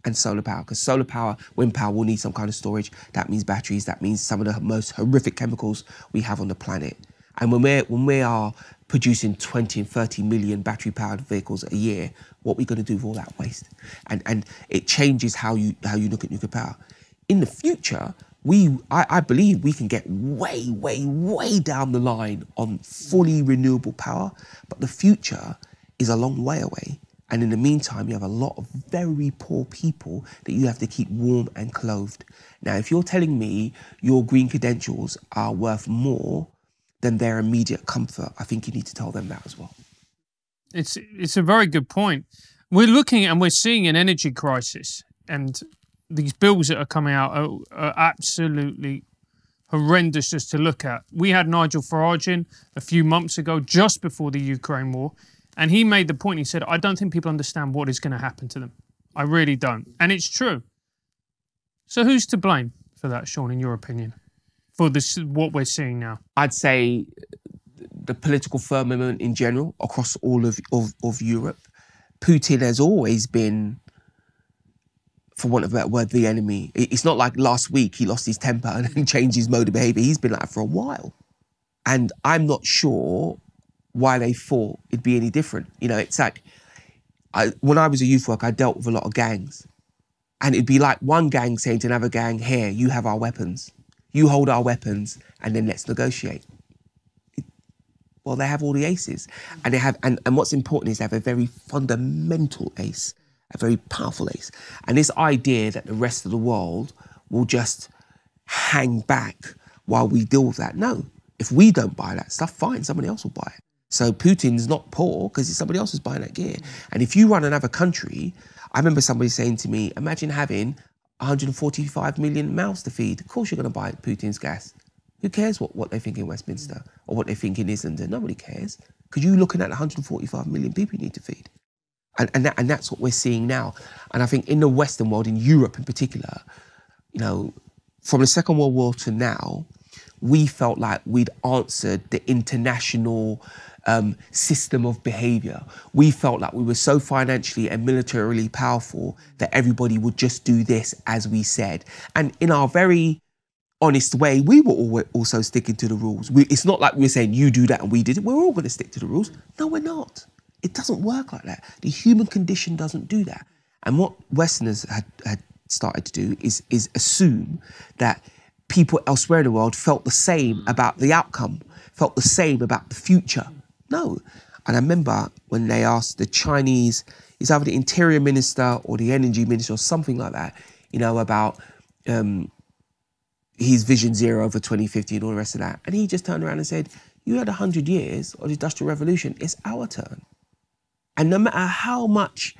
and solar power. Because solar power, wind power will need some kind of storage. That means batteries. That means some of the most horrific chemicals we have on the planet. And when we are producing 20 and 30 million battery-powered vehicles a year, what are we going to do with all that waste? And it changes how you look at nuclear power. In the future, I believe we can get way, way, way down the line on fully renewable power, but the future is a long way away. And in the meantime, you have a lot of very poor people that you have to keep warm and clothed. Now, if you're telling me your green credentials are worth more than their immediate comfort, I think you need to tell them that as well. It's a very good point. We're looking and we're seeing an energy crisis, and these bills that are coming out are absolutely horrendous just to look at. We had Nigel Farage in a few months ago, just before the Ukraine war, and he made the point, he said, I don't think people understand what is going to happen to them. I really don't. And it's true. So who's to blame for that, Shaun, in your opinion, for this, what we're seeing now? I'd say the political firmament in general across all of Europe. Putin has always been, for want of a better word, the enemy. It's not like last week he lost his temper and changed his mode of behaviour. He's been like that for a while. And I'm not sure why they thought it'd be any different. You know, it's like, when I was a youth worker, I dealt with a lot of gangs. And it'd be like one gang saying to another gang, here, you have our weapons. You hold our weapons, and then let's negotiate. Well, they have all the aces. And they have, and what's important is they have a very fundamental ace, a very powerful ace. And this idea that the rest of the world will just hang back while we deal with that. No, if we don't buy that stuff, fine, somebody else will buy it. So Putin's not poor because somebody else is buying that gear. And if you run another country, I remember somebody saying to me, imagine having 145 million mouths to feed. Of course you're going to buy Putin's gas. Who cares what they think in Westminster or what they think in Islington? Nobody cares, because you're looking at 145 million people you need to feed. And that's what we're seeing now. And I think in the Western world, in Europe in particular, you know, from the Second World War to now, we felt like we'd answered the international system of behaviour. We felt like we were so financially and militarily powerful that everybody would just do this as we said. And in our very honest way, we were also sticking to the rules. It's not like we're saying you do that and we did it. We're all going to stick to the rules. No, we're not. It doesn't work like that. The human condition doesn't do that. And what Westerners had started to do is assume that people elsewhere in the world felt the same about the outcome, felt the same about the future. No. And I remember when they asked the Chinese, it's either the interior minister or the energy minister or something like that, you know, about his Vision Zero for 2050 and all the rest of that. And he just turned around and said, you had 100 years of the Industrial Revolution, it's our turn. And no matter how much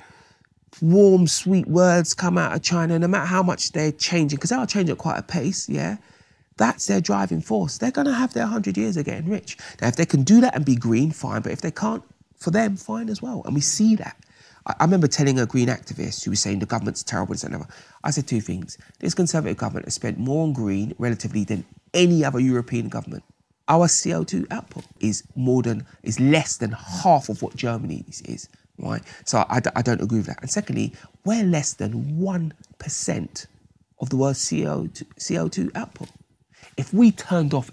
warm, sweet words come out of China, no matter how much they're changing, because they are changing at quite a pace, yeah, that's their driving force. They're going to have their 100 years of getting rich. Now, if they can do that and be green, fine. But if they can't, for them, fine as well. And we see that. I remember telling a green activist who was saying the government's terrible, and I said two things. This Conservative government has spent more on green, relatively, than any other European government. Our CO2 output is less than half of what Germany's is, right? So I don't agree with that. And secondly, we're less than 1% of the world's CO2 output. If we turned off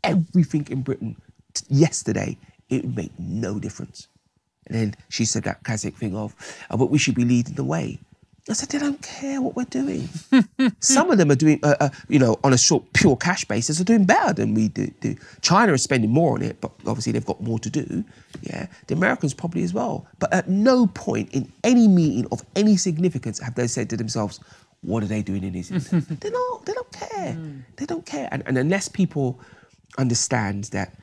everything in Britain yesterday, it would make no difference. And then she said that classic thing of, but we should be leading the way. I said, they don't care what we're doing. Some of them are doing, you know, on a short, pure cash basis, are doing better than we do. China is spending more on it, but obviously they've got more to do. Yeah, the Americans probably as well. But at no point in any meeting of any significance have they said to themselves, what are they doing in Islington? They don't care. They don't care. And unless people understand that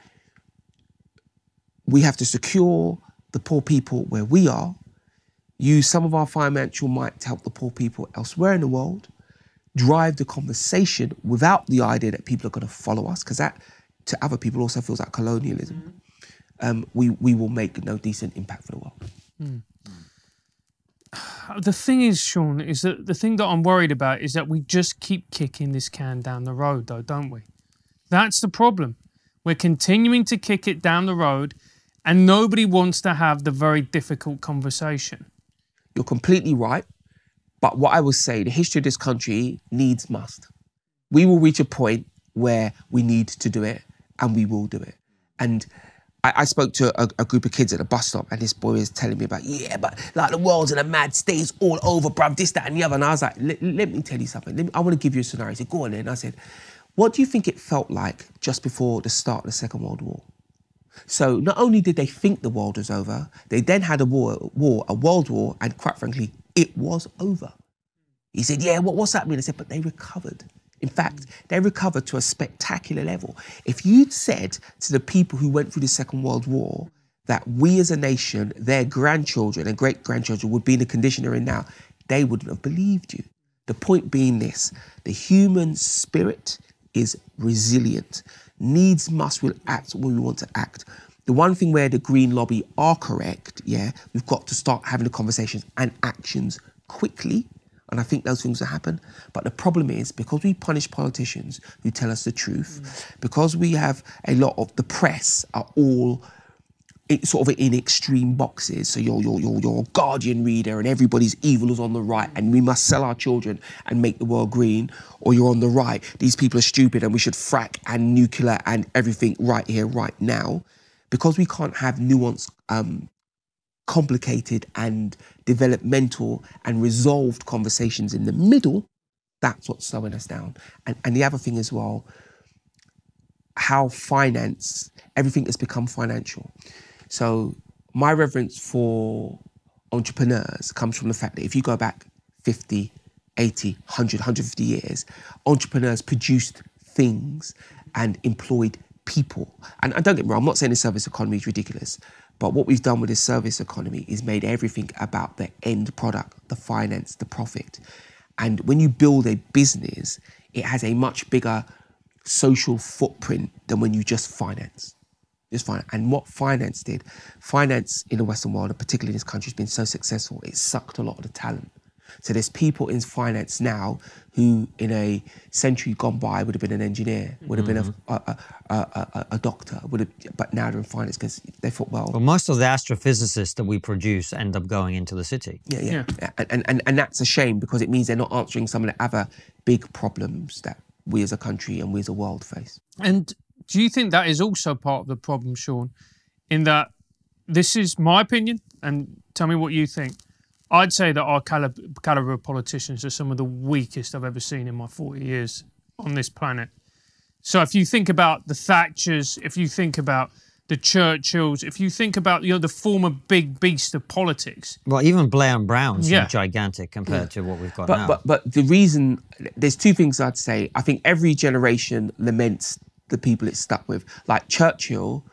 we have to secure the poor people where we are, use some of our financial might to help the poor people elsewhere in the world, drive the conversation without the idea that people are going to follow us, because that to other people also feels like colonialism. We will make no decent impact for the world. The thing is, Shaun, is that the thing that I'm worried about is that we just keep kicking this can down the road, though, don't we? That's the problem. We're continuing to kick it down the road, and nobody wants to have the very difficult conversation. You're completely right. But what I will say, the history of this country needs must. We will reach a point where we need to do it, and we will do it. And I spoke to a group of kids at a bus stop, and this boy was telling me about, yeah, but like the world's in a mad state all over, bruv, this, that, and the other. And I was like, let me tell you something. I want to give you a scenario. He said, go on then. I said, what do you think it felt like just before the start of the Second World War? So not only did they think the world was over, they then had a world war, and quite frankly, it was over. He said, yeah, what's that mean? I said, but they recovered. In fact, they recovered to a spectacular level. If you'd said to the people who went through the Second World War that we as a nation, their grandchildren and great-grandchildren would be in the condition they're in now, they wouldn't have believed you. The point being this, the human spirit is resilient. Needs must will act when we want to act. The one thing where the Green lobby are correct, yeah, we've got to start having the conversations and actions quickly. And I think those things will happen. But the problem is, because we punish politicians who tell us the truth, because we have a lot of the press are all sort of in extreme boxes. So you're a Guardian reader and everybody's evil is on the right and we must sell our children and make the world green, or you're on the right, these people are stupid and we should frack and nuclear and everything right here, right now. Because we can't have nuanced, complicated and developmental and resolved conversations in the middle, that's what's slowing us down. And the other thing as well, how everything has become financial. So my reverence for entrepreneurs comes from the fact that if you go back 50, 80, 100, 150 years, entrepreneurs produced things and employed people. And don't get me wrong, I'm not saying the service economy is ridiculous, but what we've done with this service economy is made everything about the end product, the finance, the profit. And when you build a business, it has a much bigger social footprint than when you just finance. And what finance did, finance in the Western world, and particularly in this country, has been so successful, it sucked a lot of the talent. So there's people in finance now who in a century gone by would have been an engineer, would have been a doctor, but now they're in finance because they thought, well... Well, most of the astrophysicists that we produce end up going into the city. Yeah. And that's a shame because it means they're not answering some of the other big problems that we as a country and we as a world face. And do you think that is also part of the problem, Shaun, in that this is my opinion, and tell me what you think. I'd say that our calibre of politicians are some of the weakest I've ever seen in my 40 years on this planet. So if you think about the Thatchers, if you think about the Churchills, if you think about the former big beast of politics. Well, even Blair and Brown's gigantic compared to what we've got now. But the reason, there's two things I'd say. I think every generation laments the people it's stuck with. Like Churchill,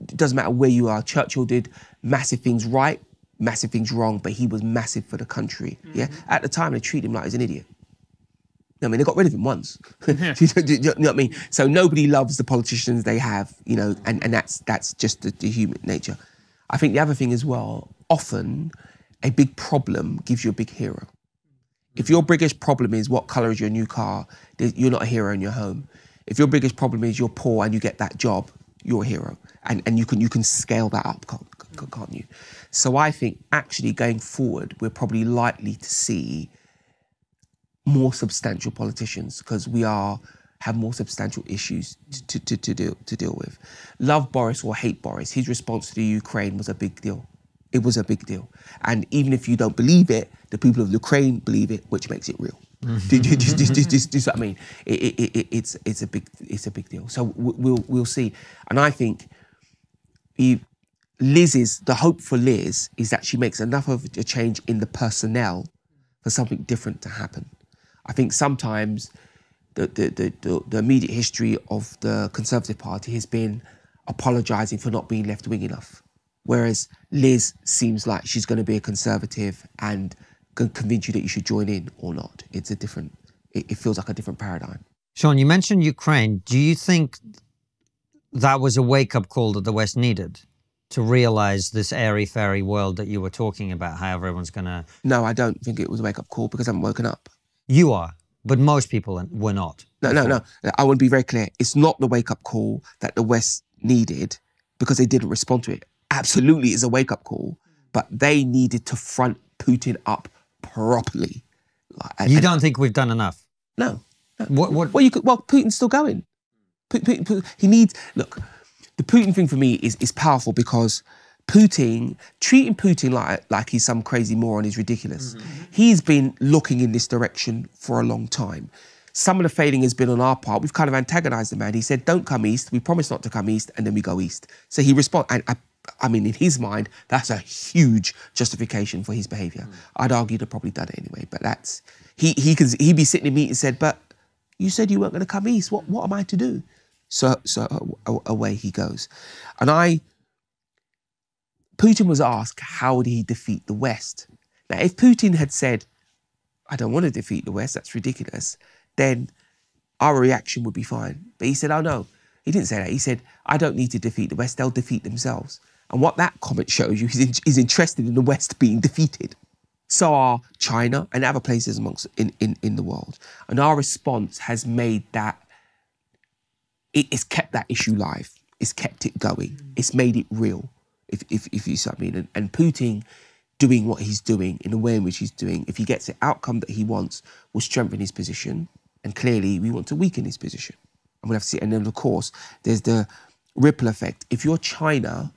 it doesn't matter where you are, Churchill did massive things right, massive things wrong, but he was massive for the country. Yeah. At the time, they treated him like he's an idiot. I mean, they got rid of him once. Yeah. Do you know what I mean? So nobody loves the politicians they have, you know, and that's just the human nature. I think the other thing as well, often a big problem gives you a big hero. If your biggest problem is what colour is your new car, you're not a hero in your home. If your biggest problem is you're poor and you get that job, you're a hero. And you can scale that up, can't you? So I think actually going forward, we're probably likely to see more substantial politicians because we have more substantial issues to deal with. Love Boris or hate Boris, his response to the Ukraine was a big deal. It was a big deal. And even if you don't believe it, the people of Ukraine believe it, which makes it real. Do you see what I mean? It's a big deal. So we'll see. And I think the hope for Liz is that she makes enough of a change in the personnel for something different to happen. I think sometimes the immediate history of the Conservative Party has been apologising for not being left-wing enough. Whereas Liz seems like she's going to be a conservative and can convince you that you should join in or not. It's a different, it feels like a different paradigm. Shaun, you mentioned Ukraine. Do you think that was a wake-up call that the West needed to realise this airy-fairy world that you were talking about, how everyone's going to... No, I don't think it was a wake-up call because I haven't woken up. You are, but most people were not. No. I want to be very clear. It's not the wake-up call that the West needed because they didn't respond to it. Absolutely is a wake-up call, but they needed to front Putin up properly. You don't think we've done enough? No. What? Well, Putin's still going. He needs... Look, the Putin thing for me is powerful because treating Putin like he's some crazy moron is ridiculous. He's been looking in this direction for a long time. Some of the failing has been on our part. We've kind of antagonised the man. He said, don't come east. We promise not to come east, and then we go east. So he responds, and I mean, in his mind, that's a huge justification for his behaviour. I'd argue they've probably done it anyway, but that's... He'd be sitting in a meeting and said, but you said you weren't going to come east. What am I to do? So away he goes. And Putin was asked, how would he defeat the West? Now, if Putin had said, I don't want to defeat the West, that's ridiculous, then our reaction would be fine. But he said, oh no, he didn't say that. He said, I don't need to defeat the West, they'll defeat themselves. And what that comment shows you, he's interested in the West being defeated. So are China and other places in the world. And our response has made that, it's kept that issue live. It's kept it going. It's made it real, if you see what I mean. And Putin doing what he's doing in the way in which he's doing, if he gets the outcome that he wants, will strengthen his position. And clearly, we want to weaken his position. And we'll have to see. And then, of course, there's the ripple effect. If you're China,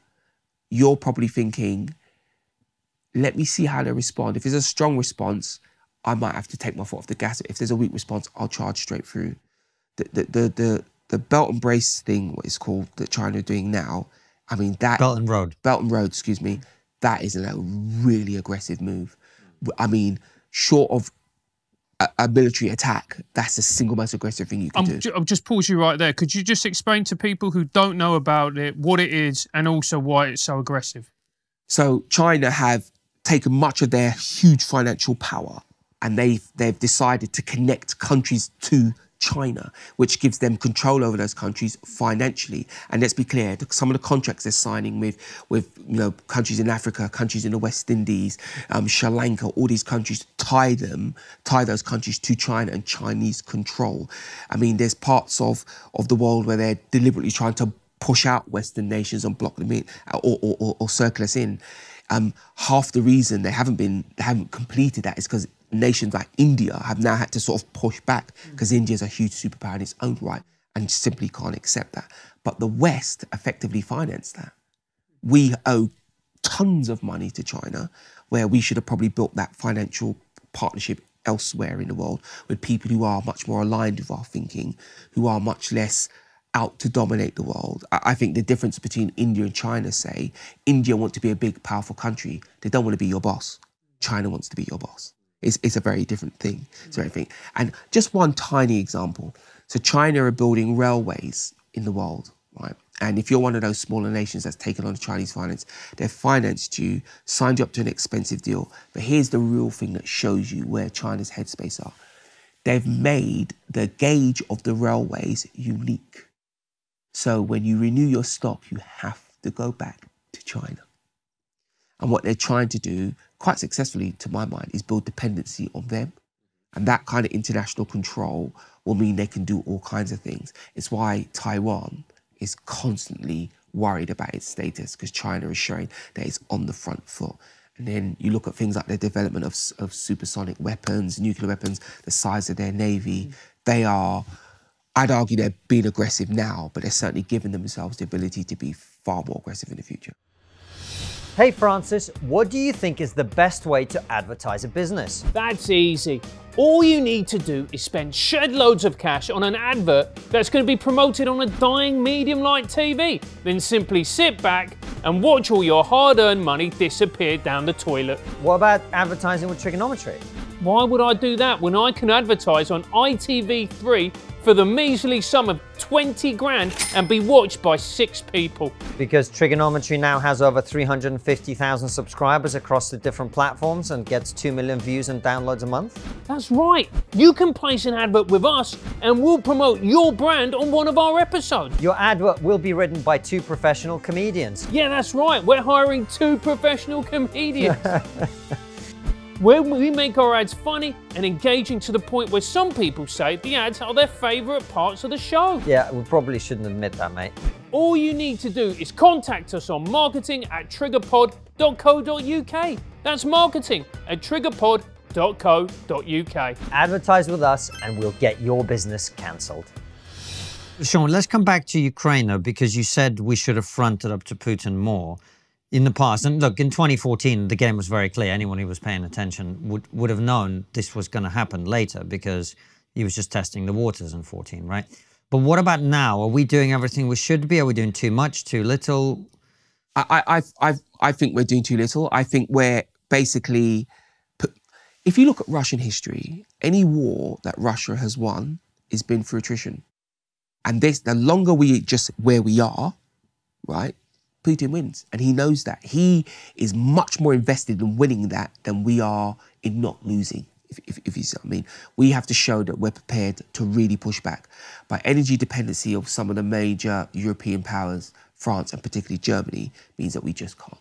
you're probably thinking, let me see how they respond. If there's a strong response, I might have to take my foot off the gas. If there's a weak response, I'll charge straight through. The belt and brace thing, what it's called, that China are doing now, I mean, that... Belt and Road. Belt and Road, excuse me. That is a really aggressive move. I mean, short of a military attack, that's the single most aggressive thing you can do. I'll just pause you right there. Could you just explain to people who don't know about it, what it is, and also why it's so aggressive? So China have taken much of their huge financial power and they've decided to connect countries to China, which gives them control over those countries financially. And let's be clear, some of the contracts they're signing with countries in Africa, countries in the West Indies, Sri Lanka, all these countries tie those countries to China and Chinese control. I mean, there's parts of the world where they're deliberately trying to push out Western nations and block them in or circle us in. Half the reason they haven't completed that is because nations like India have now had to sort of push back because India is a huge superpower in its own right and simply can't accept that. But the West effectively financed that. We owe tons of money to China, where we should have probably built that financial partnership elsewhere in the world with people who are much more aligned with our thinking, who are much less out to dominate the world. I think the difference between India and China, say, India want to be a big, powerful country. They don't want to be your boss. China wants to be your boss. It's a very different thing. It's a very thing. And just one tiny example. So China are building railways in the world, right? And if you're one of those smaller nations that's taken on Chinese finance, they've financed you, signed you up to an expensive deal. But here's the real thing that shows you where China's headspace are. They've made the gauge of the railways unique. So when you renew your stock, you have to go back to China. And what they're trying to do, quite successfully to my mind, is build dependency on them. And that kind of international control will mean they can do all kinds of things. It's why Taiwan is constantly worried about its status, because China is showing that it's on the front foot. And then you look at things like the development of supersonic weapons, nuclear weapons, the size of their navy. They are, I'd argue they're being aggressive now, but they're certainly giving themselves the ability to be far more aggressive in the future. Hey Francis, what do you think is the best way to advertise a business? That's easy. All you need to do is spend shed loads of cash on an advert that's going to be promoted on a dying medium like TV. Then simply sit back and watch all your hard-earned money disappear down the toilet. What about advertising with TRIGGERnometry? Why would I do that when I can advertise on ITV3 for the measly sum of 20 grand and be watched by 6 people. Because Triggernometry now has over 350,000 subscribers across the different platforms and gets 2 million views and downloads a month. That's right. You can place an advert with us and we'll promote your brand on one of our episodes. Your advert will be written by 2 professional comedians. Yeah, that's right. We're hiring 2 professional comedians. Where we make our ads funny and engaging to the point where some people say the ads are their favourite parts of the show. Yeah, we probably shouldn't admit that, mate. All you need to do is contact us on marketing@triggerpod.co.uk. That's marketing@triggerpod.co.uk. Advertise with us and we'll get your business cancelled. Shaun, let's come back to Ukraine though, because you said we should have fronted up to Putin more in the past. And look, in 2014, the game was very clear. Anyone who was paying attention would have known this was going to happen later because he was just testing the waters in 14, right? But what about now? Are we doing everything we should be? Are we doing too much, too little? I think we're doing too little. I think we're basically, if you look at Russian history, any war that Russia has won has been through attrition. And this, the longer we just where we are, right, Putin wins. And he knows that. He is much more invested in winning that than we are in not losing, if you see what I mean. We have to show that we're prepared to really push back. But energy dependency of some of the major European powers, France and particularly Germany, means that we just can't.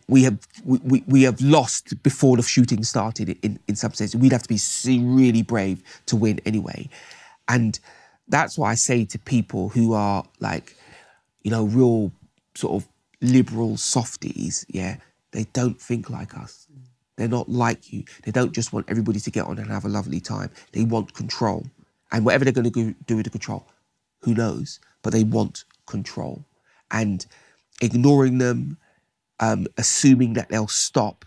We have lost before the shooting started in some sense. We'd have to be really brave to win anyway. And that's why I say to people who are like, you know, real sort of liberal softies, yeah, they don't think like us. They're not like you. They don't just want everybody to get on and have a lovely time. They want control. And whatever they're going to do with the control, who knows? But they want control. And ignoring them, assuming that they'll stop,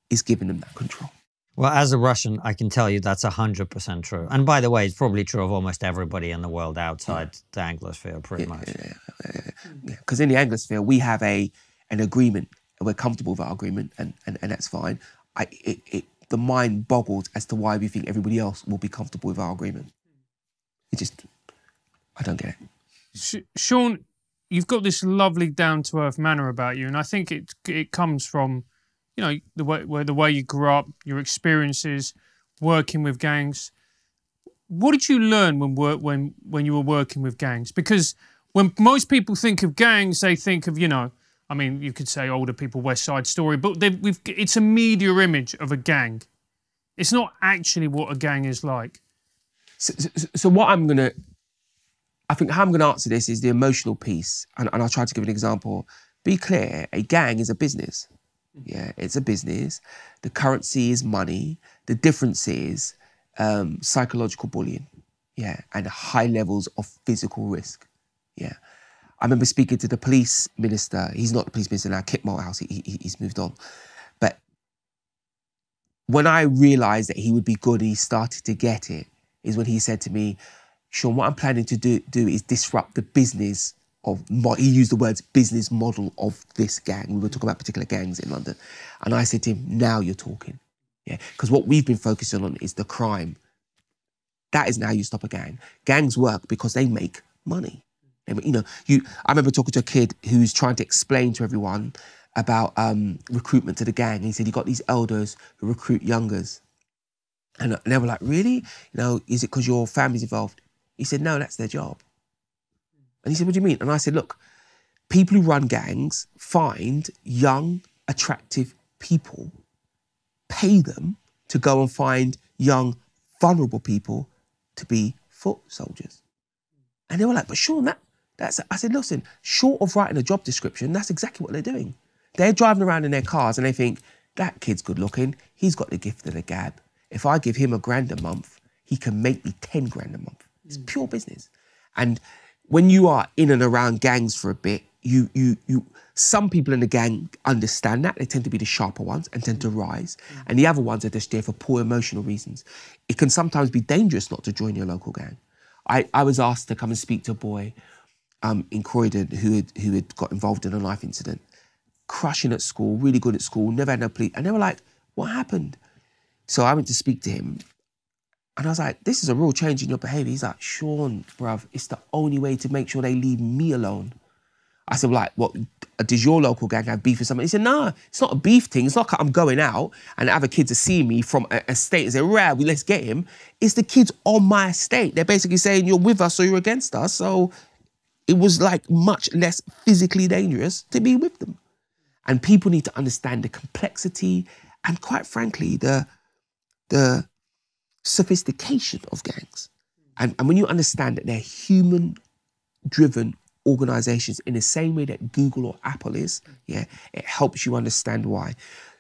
is giving them that control. Well, as a Russian, I can tell you that's 100% true. And by the way, it's probably true of almost everybody in the world outside the Anglosphere, pretty much. Because in the Anglosphere, we have an agreement, and we're comfortable with our agreement, and that's fine. The mind boggles as to why we think everybody else will be comfortable with our agreement. It just, I don't get it. Shaun, you've got this lovely down-to-earth manner about you, and I think it comes from, you know, the way you grew up, your experiences, working with gangs. What did you learn when you were working with gangs? Because when most people think of gangs, they think of, you know, I mean, you could say older people, West Side Story, but it's a media image of a gang. It's not actually what a gang is like. So what I think how I'm going to answer this is the emotional piece, and I'll try to give an example. Be clear, a gang is a business. Yeah, it's a business. The currency is money. The difference is psychological bullying, yeah, and high levels of physical risk, yeah. I remember speaking to the police minister. He's not the police minister now, Kit Malthouse, he's moved on. But when I realised that he would be good and he started to get it, is when he said to me, Shaun, what I'm planning to do is disrupt the business of, he used the words business model of this gang. We were talking about particular gangs in London. And I said to him, now you're talking. Yeah, because what we've been focusing on is the crime. That is now you stop a gang. Gangs work because they make money. You know, I remember talking to a kid who's trying to explain to everyone about recruitment to the gang. And he said, you got these elders who recruit youngers. And they were like, really? You know, is it because your family's involved? He said, no, that's their job. And he said, what do you mean? And I said, look, people who run gangs find young, attractive people, pay them to go and find young, vulnerable people to be foot soldiers. And they were like, but Shaun, that's... I said, listen, short of writing a job description, that's exactly what they're doing. They're driving around in their cars and they think, that kid's good looking, he's got the gift of the gab. If I give him £1,000 a month, he can make me 10 grand a month. It's pure business. And when you are in and around gangs for a bit, some people in the gang understand that. They tend to be the sharper ones and tend to rise. And the other ones are just there for poor emotional reasons. It can sometimes be dangerous not to join your local gang. I was asked to come and speak to a boy in Croydon who had got involved in a knife incident. Crushing at school, really good at school, never had no police. And they were like, what happened? So I went to speak to him. And I was like, this is a real change in your behaviour. He's like, Shaun, bruv, it's the only way to make sure they leave me alone. I said, like, what, does your local gang have beef with something? He said, nah, it's not a beef thing. It's not like I'm going out and other kids are seeing me from a estate and say, right, let's get him. It's the kids on my estate. They're basically saying you're with us or you're against us. So it was like much less physically dangerous to be with them. And people need to understand the complexity and, quite frankly, the sophistication of gangs. And when you understand that they're human-driven organizations in the same way that Google or Apple is, yeah, it helps you understand why.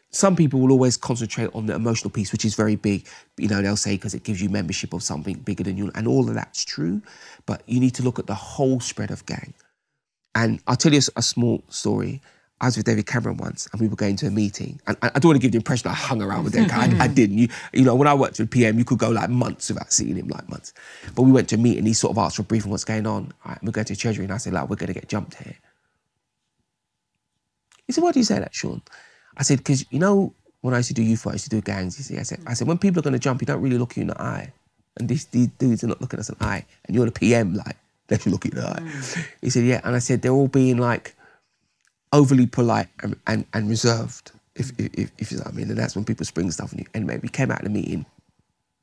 Some people will always concentrate on the emotional piece, which is very big. You know, they'll say because it gives you membership of something bigger than you, and all of that's true. But you need to look at the whole spread of gang. And I'll tell you a small story. I was with David Cameron once and we were going to a meeting. And I don't want to give the impression I hung around with David. I didn't. You know, when I worked with PM, you could go like months without seeing him, like months. But we went to a meeting and he sort of asked for a briefing, what's going on? All right, we're going to Treasury. And I said, like, we're going to get jumped here. He said, why do you say that, Shaun? I said, because, you know, when I used to do youth, I used to do gangs, you see. I said, when people are going to jump, you don't really look you in the eye. And these dudes are not looking us in the eye. And you're the PM, like, they should look you in the eye. He said, yeah. And I said, they're all being like, overly polite and reserved, if you know what I mean. And that's when people spring stuff on you. Anyway, we came out of the meeting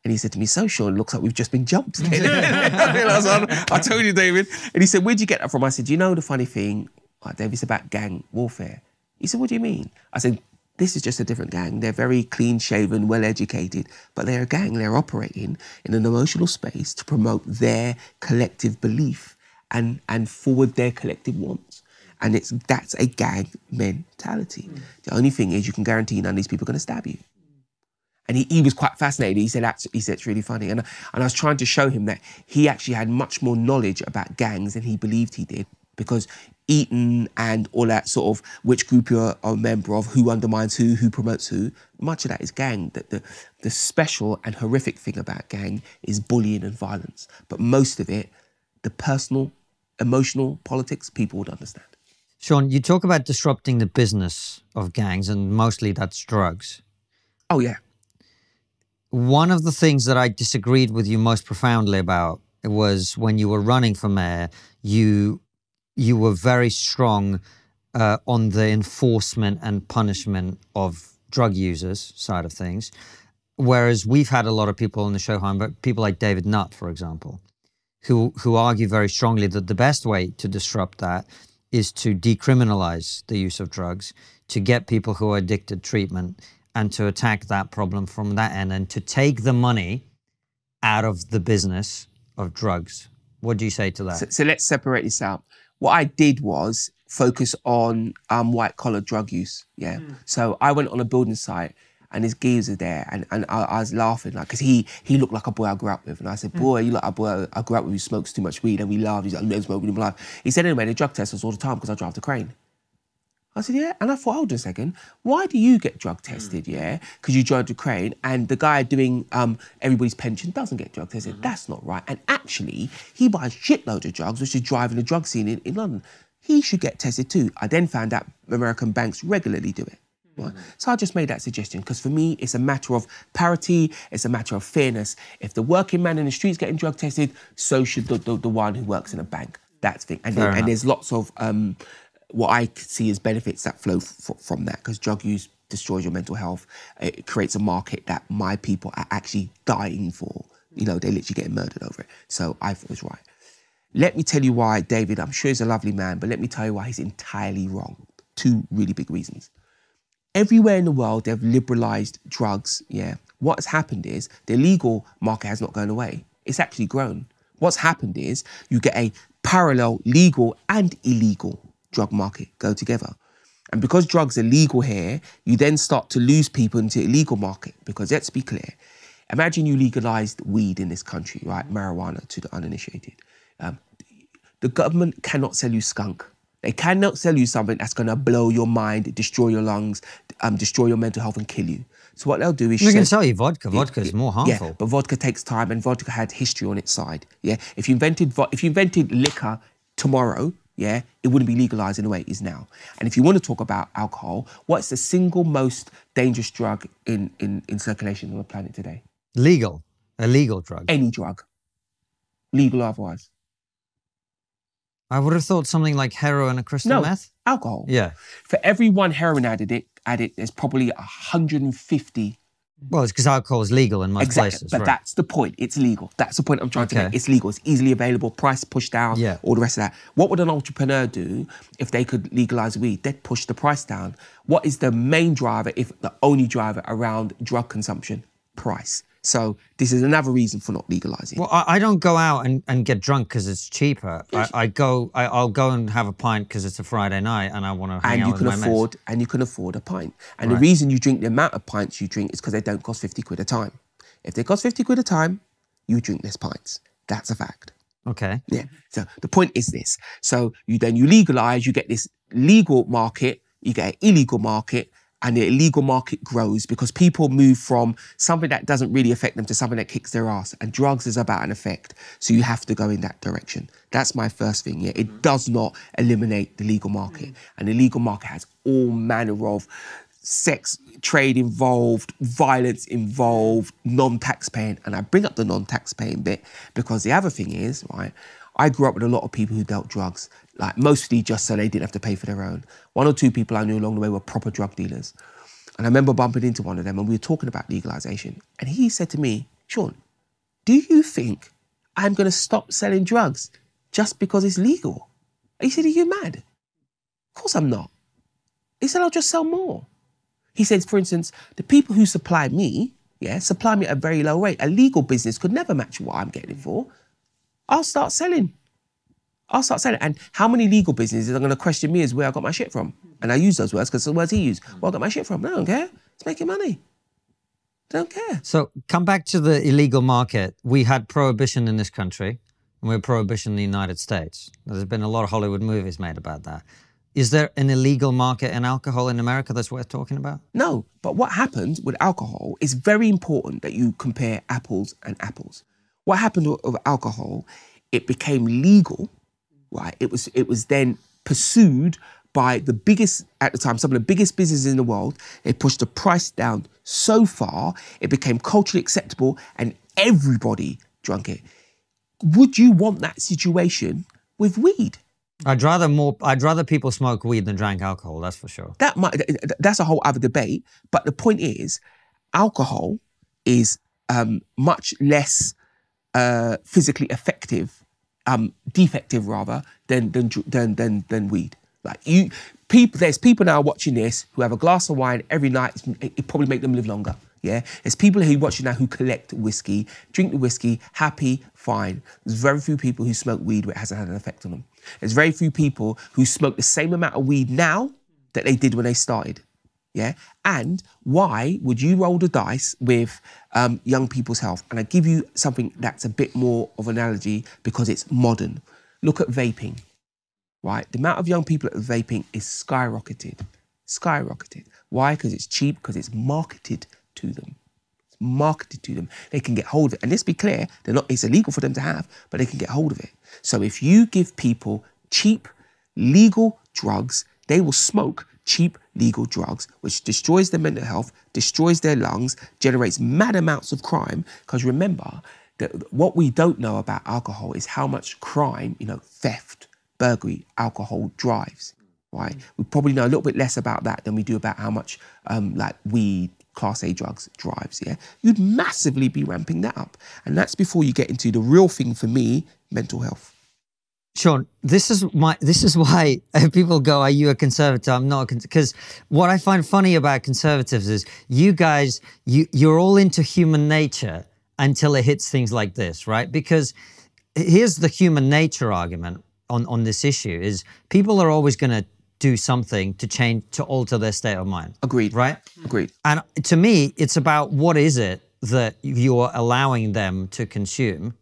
and he said to me, so Shaun, it looks like we've just been jumped. I told you, David. And he said, where'd you get that from? I said, you know the funny thing, like, David, it's about gang warfare. He said, what do you mean? I said, this is just a different gang. They're very clean-shaven, well-educated, but they're a gang. They're operating in an emotional space to promote their collective belief and forward their collective wants. And that's a gang mentality. The only thing is you can guarantee none of these people are going to stab you. And he was quite fascinated. He said it's really funny. And I was trying to show him that he actually had much more knowledge about gangs than he believed he did, because Eton and all that sort of which group you're a member of, who undermines who promotes who, much of that is gang. The special and horrific thing about gang is bullying and violence. But most of it, the personal, emotional politics, people would understand. Shaun, you talk about disrupting the business of gangs, and mostly that's drugs. Oh, yeah. One of the things that I disagreed with you most profoundly about was when you were running for mayor, you were very strong on the enforcement and punishment of drug users side of things, whereas we've had a lot of people on the show, but people like David Nutt, for example, who argue very strongly that the best way to disrupt that is to decriminalise the use of drugs, to get people who are addicted treatment, and to attack that problem from that end, and to take the money out of the business of drugs. What do you say to that? So let's separate this out. What I did was focus on white-collar drug use, yeah. So I went on a building site and his geezer there, and I was laughing, like, because he looked like a boy I grew up with. And I said, boy, you look like a boy I grew up with who smokes too much weed. And we laughed. He's like, no smoking in my life. He said, anyway, they drug test us all the time because I drive the crane. I said, yeah. And I thought, hold on a second. Why do you get drug tested, yeah? Because you drive the crane, and the guy doing everybody's pension doesn't get drug tested. That's not right. And actually, he buys shitloads of drugs, which is driving the drug scene in London. He should get tested too. I then found out American banks regularly do it. Right? So I just made that suggestion, because for me, it's a matter of parity, it's a matter of fairness. If the working man in the street's getting drug tested, so should the one who works in a bank. That's the thing. And there's lots of what I see as benefits that flow from that, because drug use destroys your mental health. It creates a market that my people are actually dying for. You know, they're literally getting murdered over it. So I thought it was right. Let me tell you why, David, I'm sure he's a lovely man, but let me tell you why he's entirely wrong. Two really big reasons. Everywhere in the world, they've liberalised drugs, yeah. What has happened is the illegal market has not gone away. It's actually grown. What's happened is you get a parallel legal and illegal drug market go together. And because drugs are legal here, you then start to lose people into the illegal market. Because let's be clear, imagine you legalised weed in this country, right? Marijuana to the uninitiated. The government cannot sell you skunk. They cannot sell you something that's going to blow your mind, destroy your lungs, destroy your mental health and kill you. So what they'll do is... They can sell you vodka. Vodka is more harmful. Yeah, but vodka takes time, and vodka had history on its side. Yeah, if you invented liquor tomorrow, yeah, it wouldn't be legalised in the way it is now. And if you want to talk about alcohol, what's the single most dangerous drug in circulation on the planet today? Legal. A legal drug? Any drug. Legal or otherwise. I would have thought something like heroin or crystal meth. Alcohol. Yeah. For every one heroin addict, there's probably 150. Well, it's because alcohol is legal in most places. But right. that's the point. It's legal. That's the point I'm trying to make. It's legal. It's easily available. Price pushed down. Yeah. All the rest of that. What would an entrepreneur do if they could legalise weed? They'd push the price down. What is the main driver, if the only driver around drug consumption? Price. So this is another reason for not legalising. Well, I don't go out and get drunk because it's cheaper. I'll go and have a pint because it's a Friday night and I want to hang out with my mates. And you can afford a pint. And the reason you drink the amount of pints you drink is because they don't cost 50 quid a time. If they cost 50 quid a time, you drink less pints. That's a fact. Okay. Yeah. So the point is this. So you legalise, you get this legal market, you get an illegal market, and the illegal market grows because people move from something that doesn't really affect them to something that kicks their ass. And drugs is about an effect. So you have to go in that direction. That's my first thing, yeah. It does not eliminate the legal market. And the legal market has all manner of sex trade involved, violence involved, non-tax paying. And I bring up the non-tax paying bit because the other thing is, right, I grew up with a lot of people who dealt drugs, like mostly just so they didn't have to pay for their own. One or two people I knew along the way were proper drug dealers. And I remember bumping into one of them and we were talking about legalisation. And he said to me, Shaun, do you think I'm going to stop selling drugs just because it's legal? He said, are you mad? Of course I'm not. He said, I'll just sell more. He said, for instance, the people who supply me, supply me at a very low rate. A legal business could never match what I'm getting it for. I'll start selling. And how many legal businesses are going to question me as where I got my shit from? And I use those words because the words he used. Where I got my shit from. I don't care. It's making money. I don't care. So come back to the illegal market. We had prohibition in this country and we had prohibition in the United States. There's been a lot of Hollywood movies made about that. Is there an illegal market in alcohol in America that's worth talking about? No, but what happened with alcohol is very important that you compare apples and apples. What happened with alcohol, it became legal, right? It was then pursued by the biggest, at the time, some of the biggest businesses in the world. They pushed the price down so far, it became culturally acceptable and everybody drank it. Would you want that situation with weed? I'd rather people smoke weed than drank alcohol, that's for sure. That's a whole other debate. But the point is, alcohol is much less physically effective, defective rather, than weed. Like there's people now watching this who have a glass of wine every night. It probably make them live longer. Yeah, there's people who watch now who collect whiskey, drink the whiskey, happy, fine. There's very few people who smoke weed where it hasn't had an effect on them. There's very few people who smoke the same amount of weed now that they did when they started. Yeah, and why would you roll the dice with young people's health? And I give you something that's a bit more of an analogy because it's modern. Look at vaping, right? The amount of young people at vaping is skyrocketed. Why? Because it's cheap, because it's marketed to them. It's marketed to them. They can get hold of it. And let's be clear, it's illegal for them to have, but they can get hold of it. So if you give people cheap, legal drugs, they will smoke cheap, legal drugs, which destroys their mental health, destroys their lungs, generates mad amounts of crime. Because remember, that what we don't know about alcohol is how much crime, theft, burglary, alcohol drives, right? We probably know a little bit less about that than we do about how much like weed, Class A drugs drives, yeah? You'd massively be ramping that up. And that's before you get into the real thing for me, mental health. Shaun, this is why people go, are you a conservative? I'm not, because what I find funny about conservatives is you guys, you're all into human nature until it hits things like this, right? Because here's the human nature argument on this issue is people are always going to do something to alter their state of mind. Agreed. Right? Agreed. And to me, it's about what is it that you're allowing them to consume,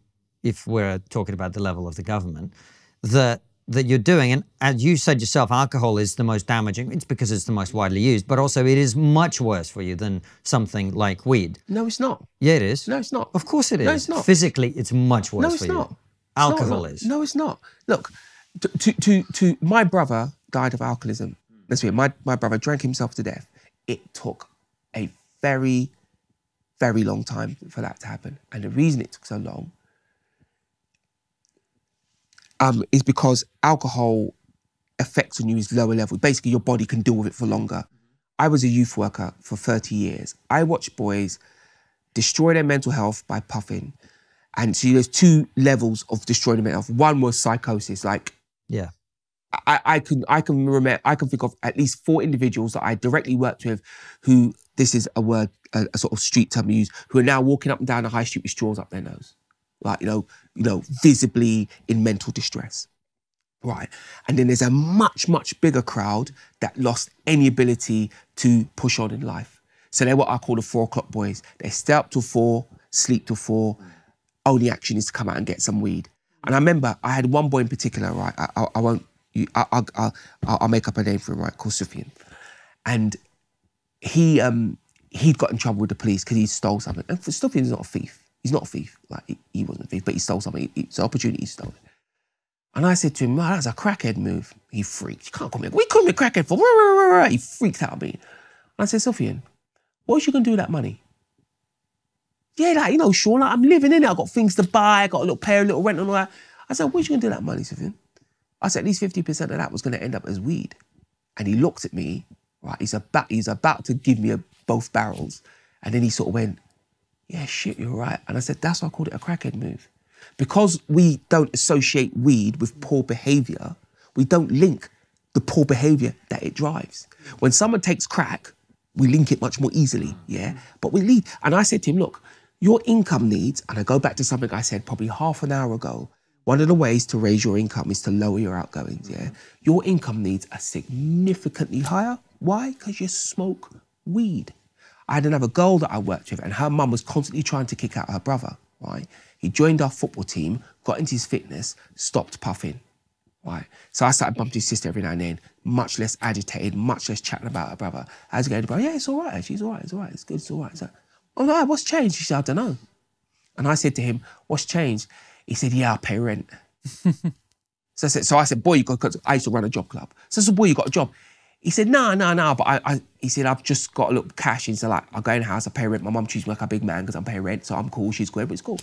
if we're talking about the level of the government, that you're doing. And as you said yourself, alcohol is the most damaging. It's because it's the most widely used, but also it is much worse for you than something like weed. No, it's not. Yeah, it is. No, it's not. Of course it is. No, it's not. Physically, it's much worse for you. No, it's not. Alcohol is. No, it's not. Look, to my brother died of alcoholism. Let's be my brother drank himself to death. It took a very very long time for that to happen. And the reason it took so long is because alcohol effects on you is lower level. Basically, your body can deal with it for longer. I was a youth worker for 30 years. I watched boys destroy their mental health by puffing. And see, there's two levels of destroying their mental health. One was psychosis. Like, yeah, I can think of at least 4 individuals that I directly worked with who, this is a word, a sort of street term we use, who are now walking up and down the high street with straws up their nose. Like, you know, visibly in mental distress. Right. And then there's a much, much bigger crowd that lost any ability to push on in life. So they're what I call the 4 o'clock boys. They stay up till 4, sleep till 4. Only action is to come out and get some weed. And I remember I had one boy in particular, right? I'll make up a name for him, right? Called Sufyan. And he'd got in trouble with the police because he stole something. And Sufyan's not a thief. He's not a thief. Like, he wasn't a thief, but he stole something. It's an opportunity, he stole it. And I said to him, that's a crackhead move. He freaked. You can't call me a... What call me a crackhead for? He freaked out at me. And I said, Sufyan, what are you going to do with that money? Yeah, like, you know, Shaun, like, I'm living in it. I've got things to buy. I got a little pay, a little rent and all that. I said, what are you going to do with that money, Sufyan? I said, at least 50% of that was going to end up as weed. And he looked at me, right? He's about to give me both barrels. And then he sort of went, yeah, shit, you're right. And I said, that's why I called it a crackhead move. Because we don't associate weed with poor behaviour, we don't link the poor behaviour that it drives. When someone takes crack, we link it much more easily, yeah? But we lead. And I said to him, look, your income needs, and I go back to something I said probably half an hour ago, one of the ways to raise your income is to lower your outgoings, yeah? Your income needs are significantly higher. Why? Because you smoke weed. I had another girl that I worked with and her mum was constantly trying to kick out her brother, right? He joined our football team, got into his fitness, stopped puffing, right? So I started bumping his sister every now and then, much less agitated, much less chatting about her brother. How's it going, bro? Yeah, it's all right, actually, it's all right, it's all right, it's good, it's all right. So, oh, no, what's changed? She said, I don't know. And I said to him, what's changed? He said, yeah, I pay rent. So I said, boy, you got, because I used to run a job club. So I said, boy, you got a job. He said, no, but he said, I've just got a little cash. He's like, I go in the house, I pay rent. My mum treats me like a big man because I'm paying rent, so I'm cool, she's good, but it's cool.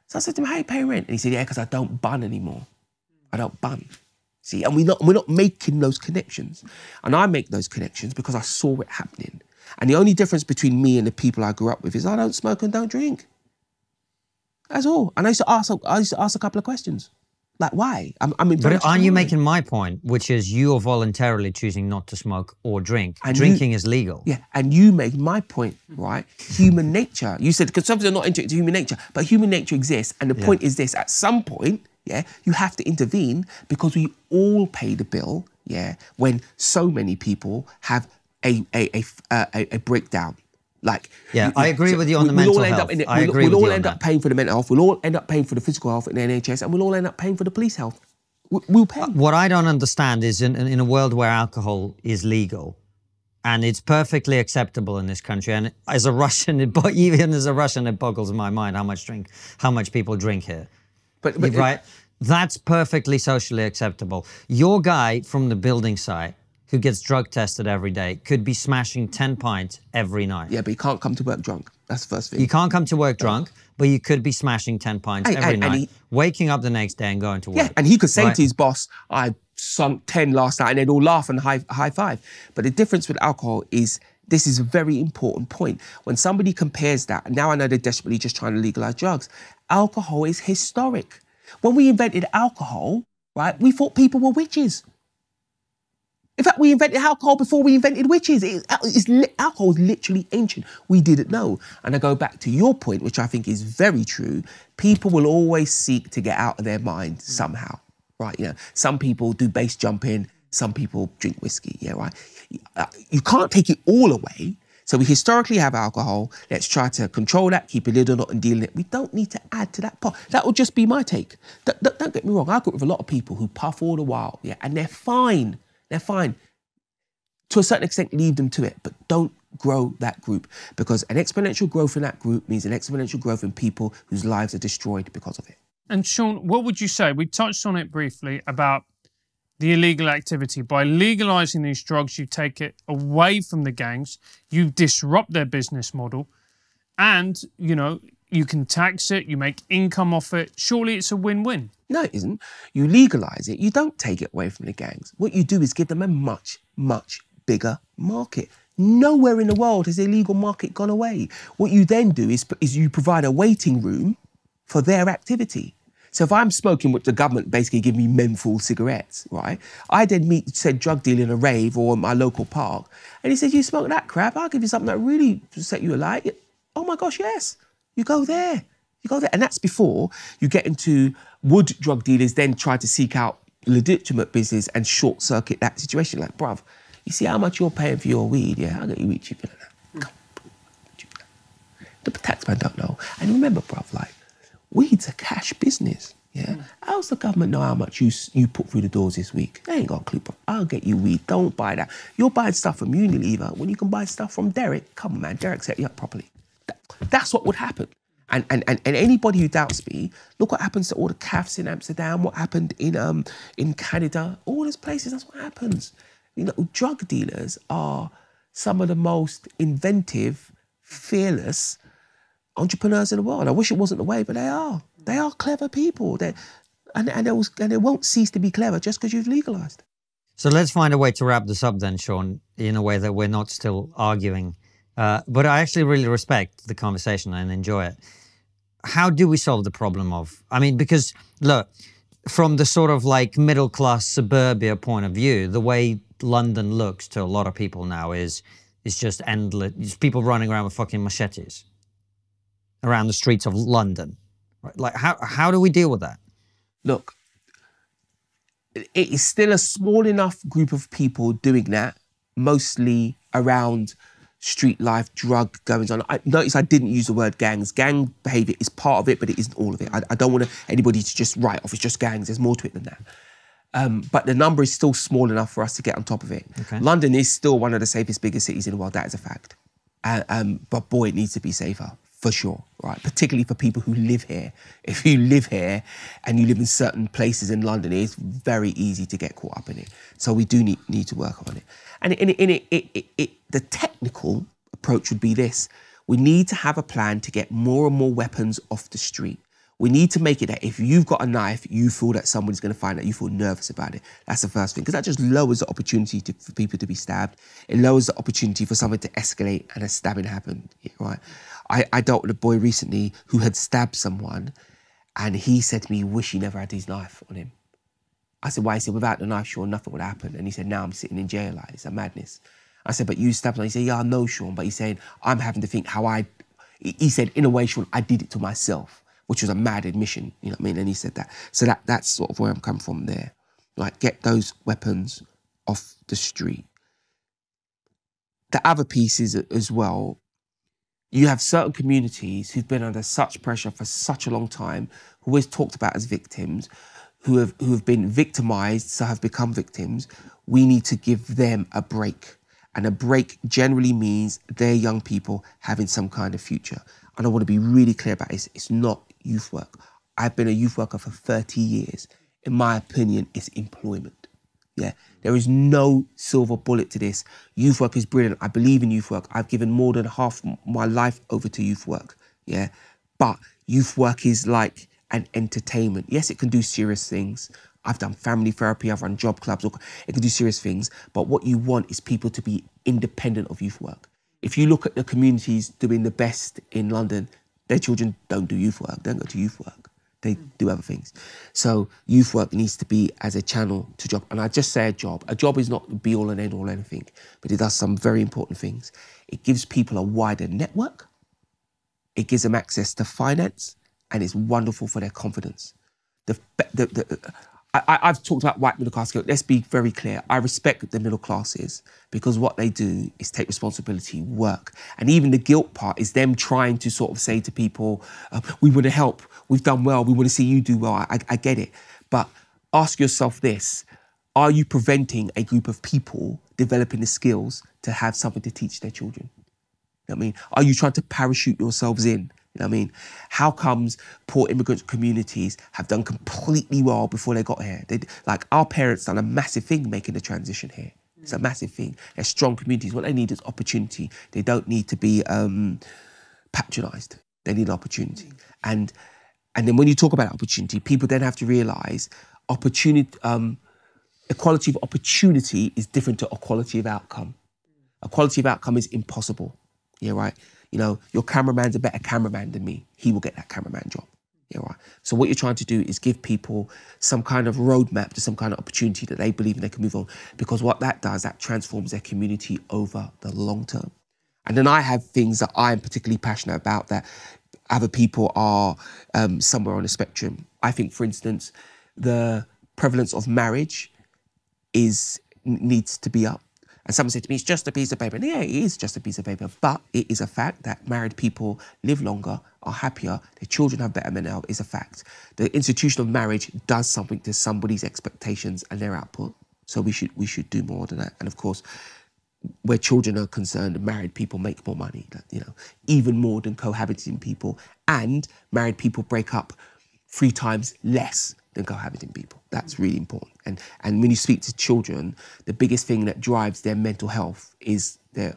So I said to him, how you pay rent? And he said, yeah, because I don't bun anymore. I don't bun. See, and we're not making those connections. And I make those connections because I saw it happening. And the only difference between me and the people I grew up with is I don't smoke and don't drink. That's all. And I used to ask a couple of questions. Like, why? But aren't you making my point, which is you are voluntarily choosing not to smoke or drink. And drinking is legal. Yeah, and you made my point, right? Human nature. You said conservatives are not into human nature, but human nature exists. And the point is this, at some point, yeah, you have to intervene because we all pay the bill, yeah, when so many people have a breakdown. Like, yeah, I agree with you on the mental health. We'll all end up paying for the mental health. We'll all end up paying for the physical health in the NHS, and we'll all end up paying for the police health. We'll pay. What I don't understand is in a world where alcohol is legal, and it's perfectly acceptable in this country, and as a Russian, even as a Russian, it boggles my mind how much people drink here. But right, that's perfectly socially acceptable. Your guy from the building site, who gets drug tested every day, could be smashing 10 pints every night. Yeah, but he can't come to work drunk. That's the first thing. You can't come to work drunk, but you could be smashing 10 pints every night, waking up the next day and going to work. Yeah, and he could say to his boss, I sunk 10 last night, and they'd all laugh and high five. But the difference with alcohol is, this is a very important point. When somebody compares that, and now I know they're desperately just trying to legalise drugs, alcohol is historic. When we invented alcohol, right, we thought people were witches. In fact, we invented alcohol before we invented witches. Alcohol is literally ancient. We didn't know. And I go back to your point, which I think is very true. People will always seek to get out of their mind somehow, right? You know, some people do base jumping, some people drink whiskey, yeah, right? You can't take it all away. So we historically have alcohol. Let's try to control that, keep a lid on it and deal with it. We don't need to add to that pot. That would just be my take. Don't get me wrong. I grew up with a lot of people who puff all the while, yeah, and they're fine. They're fine. To a certain extent, leave them to it, but don't grow that group, because an exponential growth in that group means an exponential growth in people whose lives are destroyed because of it. And Shaun, what would you say? We touched on it briefly about the illegal activity. By legalising these drugs, you take it away from the gangs, you disrupt their business model, and, you know, you can tax it, you make income off it. Surely it's a win-win. No, it isn't. You legalise it, you don't take it away from the gangs. What you do is give them a much, much bigger market. Nowhere in the world has the illegal market gone away. What you then do is you provide a waiting room for their activity. So if I'm smoking what the government basically give me menthol cigarettes, right? I then meet said drug dealer in a rave or in my local park, and he says, you smoke that crap, I'll give you something that really set you alight. Oh my gosh, yes. You go there. You go there. And that's before you get into would drug dealers then try to seek out legitimate business and short circuit that situation. Like, bruv, you see how much you're paying for your weed? Yeah, I'll get you weed cheaper than that. Come on. The taxman don't know. And remember, bruv, like, weed's a cash business. Yeah. How's the government know how much you put through the doors this week? They ain't got a clue, bruv. I'll get you weed. Don't buy that. You're buying stuff from Unilever when you can buy stuff from Derek. Come on, man. Derek set you up properly. That's what would happen. And anybody who doubts me, look what happens to all the cafes in Amsterdam, what happened in Canada, all those places, that's what happens. You know, drug dealers are some of the most inventive, fearless entrepreneurs in the world. I wish it wasn't the way, but they are. They are clever people. And they won't cease to be clever just because you've legalised. So let's find a way to wrap this up then, Shaun, in a way that we're not still arguing. But I actually really respect the conversation and enjoy it. How do we solve the problem of, I mean, because look, from the sort of like middle-class suburbia point of view, the way London looks to a lot of people now is just endless. It's people running around with fucking machetes around the streets of London. Right? Like, how do we deal with that? Look, it is still a small enough group of people doing that, mostly around street life, drug goings on. Notice I didn't use the word gangs. Gang behaviour is part of it, but it isn't all of it. I don't want anybody to just write off, it's just gangs. There's more to it than that. But the number is still small enough for us to get on top of it. Okay. London is still one of the safest, biggest cities in the world. That is a fact. But boy, it needs to be safer, for sure, right? Particularly for people who live here. If you live here and you live in certain places in London, it's very easy to get caught up in it. So we do need to work on it. And the technical approach would be this. We need to have a plan to get more and more weapons off the street. We need to make it that if you've got a knife, you feel that somebody's going to find out, you feel nervous about it. That's the first thing, because that just lowers the opportunity for people to be stabbed. It lowers the opportunity for something to escalate and a stabbing happen, right? I dealt with a boy recently who had stabbed someone, and he said to me, wish he never had his knife on him. I said, why? He said, without the knife, sure, nothing would happen. And he said, now I'm sitting in jail, like, it's a madness. I said, but you stabbed someone. He said, yeah, I know, Shaun, but he's saying, I'm having to think how he said, in a way, Shaun, I did it to myself, which was a mad admission, you know what I mean? And he said that. So that's sort of where I'm coming from there. Like, get those weapons off the street. The other piece is as well, you have certain communities who've been under such pressure for such a long time, who always talked about as victims, who have been victimised, so have become victims. We need to give them a break. And a break generally means they're young people having some kind of future. And I want to be really clear about this. It's not youth work. I've been a youth worker for 30 years. In my opinion, it's employment. Yeah, there is no silver bullet to this. Youth work is brilliant. I believe in youth work. I've given more than half my life over to youth work. Yeah, but youth work is like an entertainment. Yes, it can do serious things. I've done family therapy, I've run job clubs, it can do serious things. But what you want is people to be independent of youth work. If you look at the communities doing the best in London, their children don't do youth work, they don't go to youth work. They do other things. So youth work needs to be as a channel to job. And I just say a job. A job is not the be all and end all anything, but it does some very important things. It gives people a wider network. It gives them access to finance, and it's wonderful for their confidence. I've talked about white middle class guilt. Let's be very clear. I respect the middle classes because what they do is take responsibility, work. And even the guilt part is them trying to sort of say to people, we want to help, we've done well, we want to see you do well. I get it. But ask yourself this, are you preventing a group of people developing the skills to have something to teach their children? You know what I mean? Are you trying to parachute yourselves in? You know what I mean? How comes poor immigrant communities have done completely well before they got here? Like, our parents done a massive thing making the transition here. It's a massive thing. They're strong communities. What they need is opportunity. They don't need to be patronised. They need opportunity. And then when you talk about opportunity, people then have to realise equality of opportunity is different to equality of outcome. Equality of outcome is impossible. Yeah, right? You know, your cameraman's a better cameraman than me. He will get that cameraman job. Yeah, right. So what you're trying to do is give people some kind of roadmap to some kind of opportunity that they believe in they can move on. Because what that does, that transforms their community over the long term. And then I have things that I'm particularly passionate about that other people are somewhere on the spectrum. I think, for instance, the prevalence of marriage needs to be up. And someone said to me, it's just a piece of paper. And yeah, it is just a piece of paper, but it is a fact that married people live longer, are happier, their children have better mental health, is a fact. The institution of marriage does something to somebody's expectations and their output. So we should do more than that. And of course, where children are concerned, married people make more money, you know, even more than cohabiting people. And married people break up 3 times less than cohabiting people. That's really important. And when you speak to children, the biggest thing that drives their mental health is their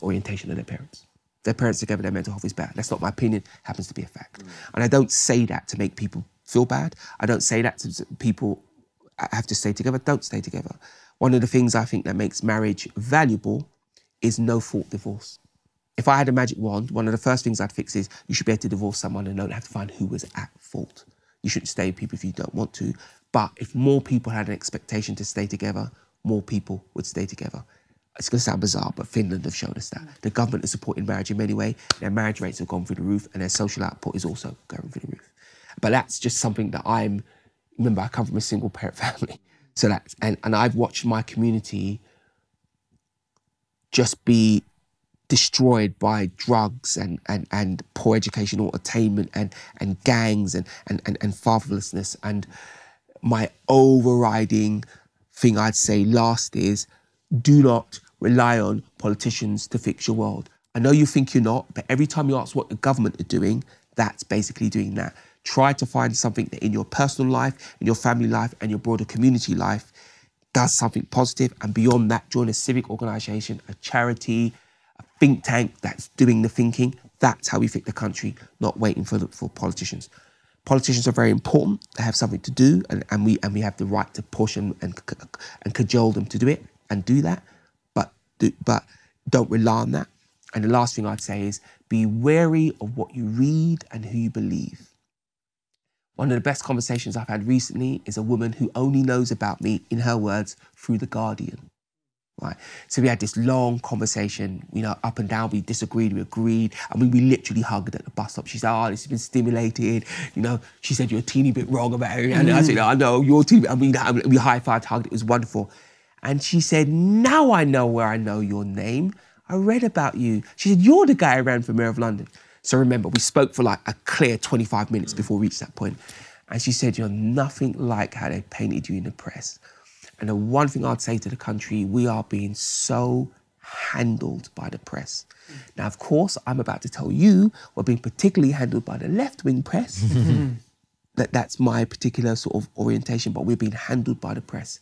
orientation of their parents. If their parents together, their mental health is bad. That's not my opinion, happens to be a fact. And I don't say that to make people feel bad. I don't say that to people have to stay together. Don't stay together. One of the things I think that makes marriage valuable is no-fault divorce. If I had a magic wand, one of the first things I'd fix is you should be able to divorce someone and don't have to find who was at fault. You shouldn't stay with people if you don't want to. But if more people had an expectation to stay together, more people would stay together. It's going to sound bizarre, but Finland have shown us that. The government is supporting marriage in many ways. Their marriage rates have gone through the roof and their social output is also going through the roof. But that's just something that remember, I come from a single parent family. So that's, and I've watched my community just be destroyed by drugs and poor educational attainment and gangs and fatherlessness. And my overriding thing I'd say last is, do not rely on politicians to fix your world. I know you think you're not, but every time you ask what the government are doing, that's basically doing that. Try to find something that in your personal life, in your family life, and your broader community life does something positive. And beyond that, join a civic organisation, a charity, a think tank that's doing the thinking. That's how we fix the country, not waiting for politicians. Politicians are very important. They have something to do, and we have the right to push and cajole them to do it and do that. But don't rely on that. And the last thing I'd say is be wary of what you read and who you believe. One of the best conversations I've had recently is a woman who only knows about me, in her words, through The Guardian. Right? So we had this long conversation, you know, up and down, we disagreed, we agreed. I mean, we literally hugged at the bus stop. She said, oh, this has been stimulated. You know, she said, you're a teeny bit wrong about it. And I said, I know, you're a teeny bit. I mean, we high-fived, hugged, it was wonderful. And she said, now I know where I know your name. I read about you. She said, you're the guy who ran for Mayor of London. So remember, we spoke for like a clear 25 minutes before we reached that point. And she said, you're nothing like how they painted you in the press. And the one thing I'd say to the country, we are being so handled by the press. Now, of course, I'm about to tell you we're being particularly handled by the left-wing press. That's my particular sort of orientation, but we're being handled by the press.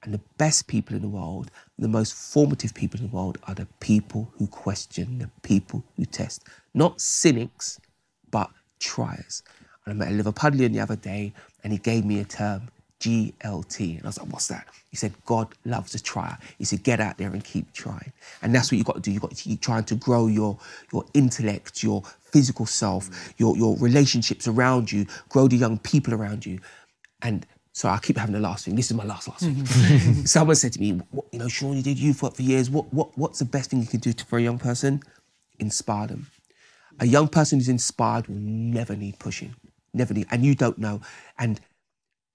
And the best people in the world, the most formative people in the world are the people who question, the people who test. Not cynics, but triers. And I met a Liverpudlian the other day and he gave me a term, GLT. And I was like, what's that? He said, God loves a trier. He said, get out there and keep trying. And that's what you've got to do. You've got to keep trying to grow your intellect, your physical self, your relationships around you, grow the young people around you. And so I keep having the last thing. This is my last thing. Someone said to me, you know, Shaun, you did youth work for years. What's the best thing you can do for a young person? Inspire them. A young person who's inspired will never need pushing. Never need. And you don't know. And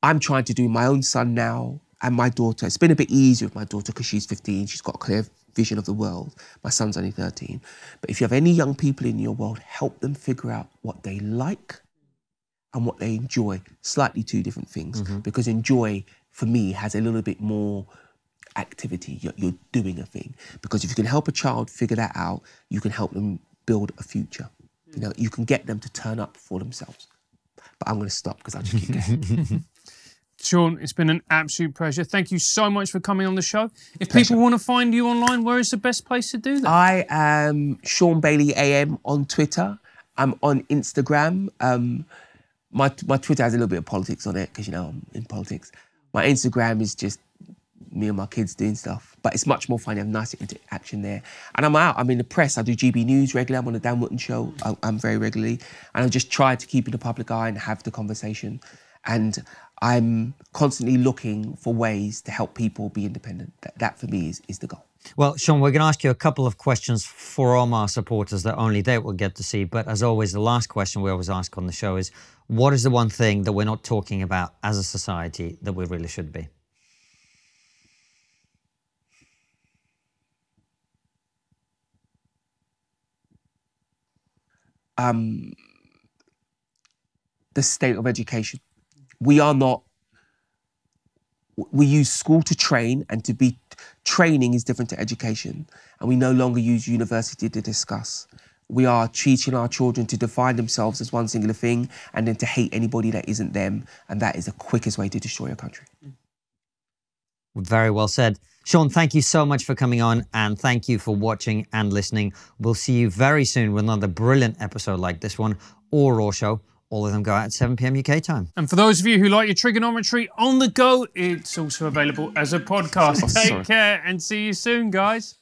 I'm trying to do my own son now and my daughter. It's been a bit easier with my daughter because she's 15. She's got a clear vision of the world. My son's only 13. But if you have any young people in your world, help them figure out what they like and what they enjoy. Slightly two different things. Because enjoy, for me, has a little bit more activity. You're doing a thing. Because if you can help a child figure that out, you can help them build a future. You know, you can get them to turn up for themselves. But I'm going to stop because I'll just keep going. Shaun, it's been an absolute pleasure. Thank you so much for coming on the show. If people want to find you online, where is the best place to do that? I am Shaun Bailey AM on Twitter. I'm on Instagram. My Twitter has a little bit of politics on it because, you know, I'm in politics. My Instagram is just me and my kids doing stuff. But it's much more fun. You have nice interaction there. And I'm out. I'm in the press. I do GB News regularly. I'm on the Dan Wootton show. I'm very regularly. And I just try to keep in the public eye and have the conversation. And I'm constantly looking for ways to help people be independent. That for me is the goal. Well, Shaun, we're going to ask you a couple of questions from our supporters that only they will get to see. But as always, the last question we always ask on the show is, what is the one thing that we're not talking about as a society that we really should be? The state of education. We use school to train, and to be training is different to education. And we no longer use university to discuss. We are teaching our children to define themselves as one singular thing and then to hate anybody that isn't them. And that is the quickest way to destroy a country. Very well said. Shaun, thank you so much for coming on, and thank you for watching and listening. We'll see you very soon with another brilliant episode like this one, or Raw Show. All of them go out at 7 p.m. UK time. And for those of you who like your trigonometry on the go, it's also available as a podcast. Take care and see you soon, guys.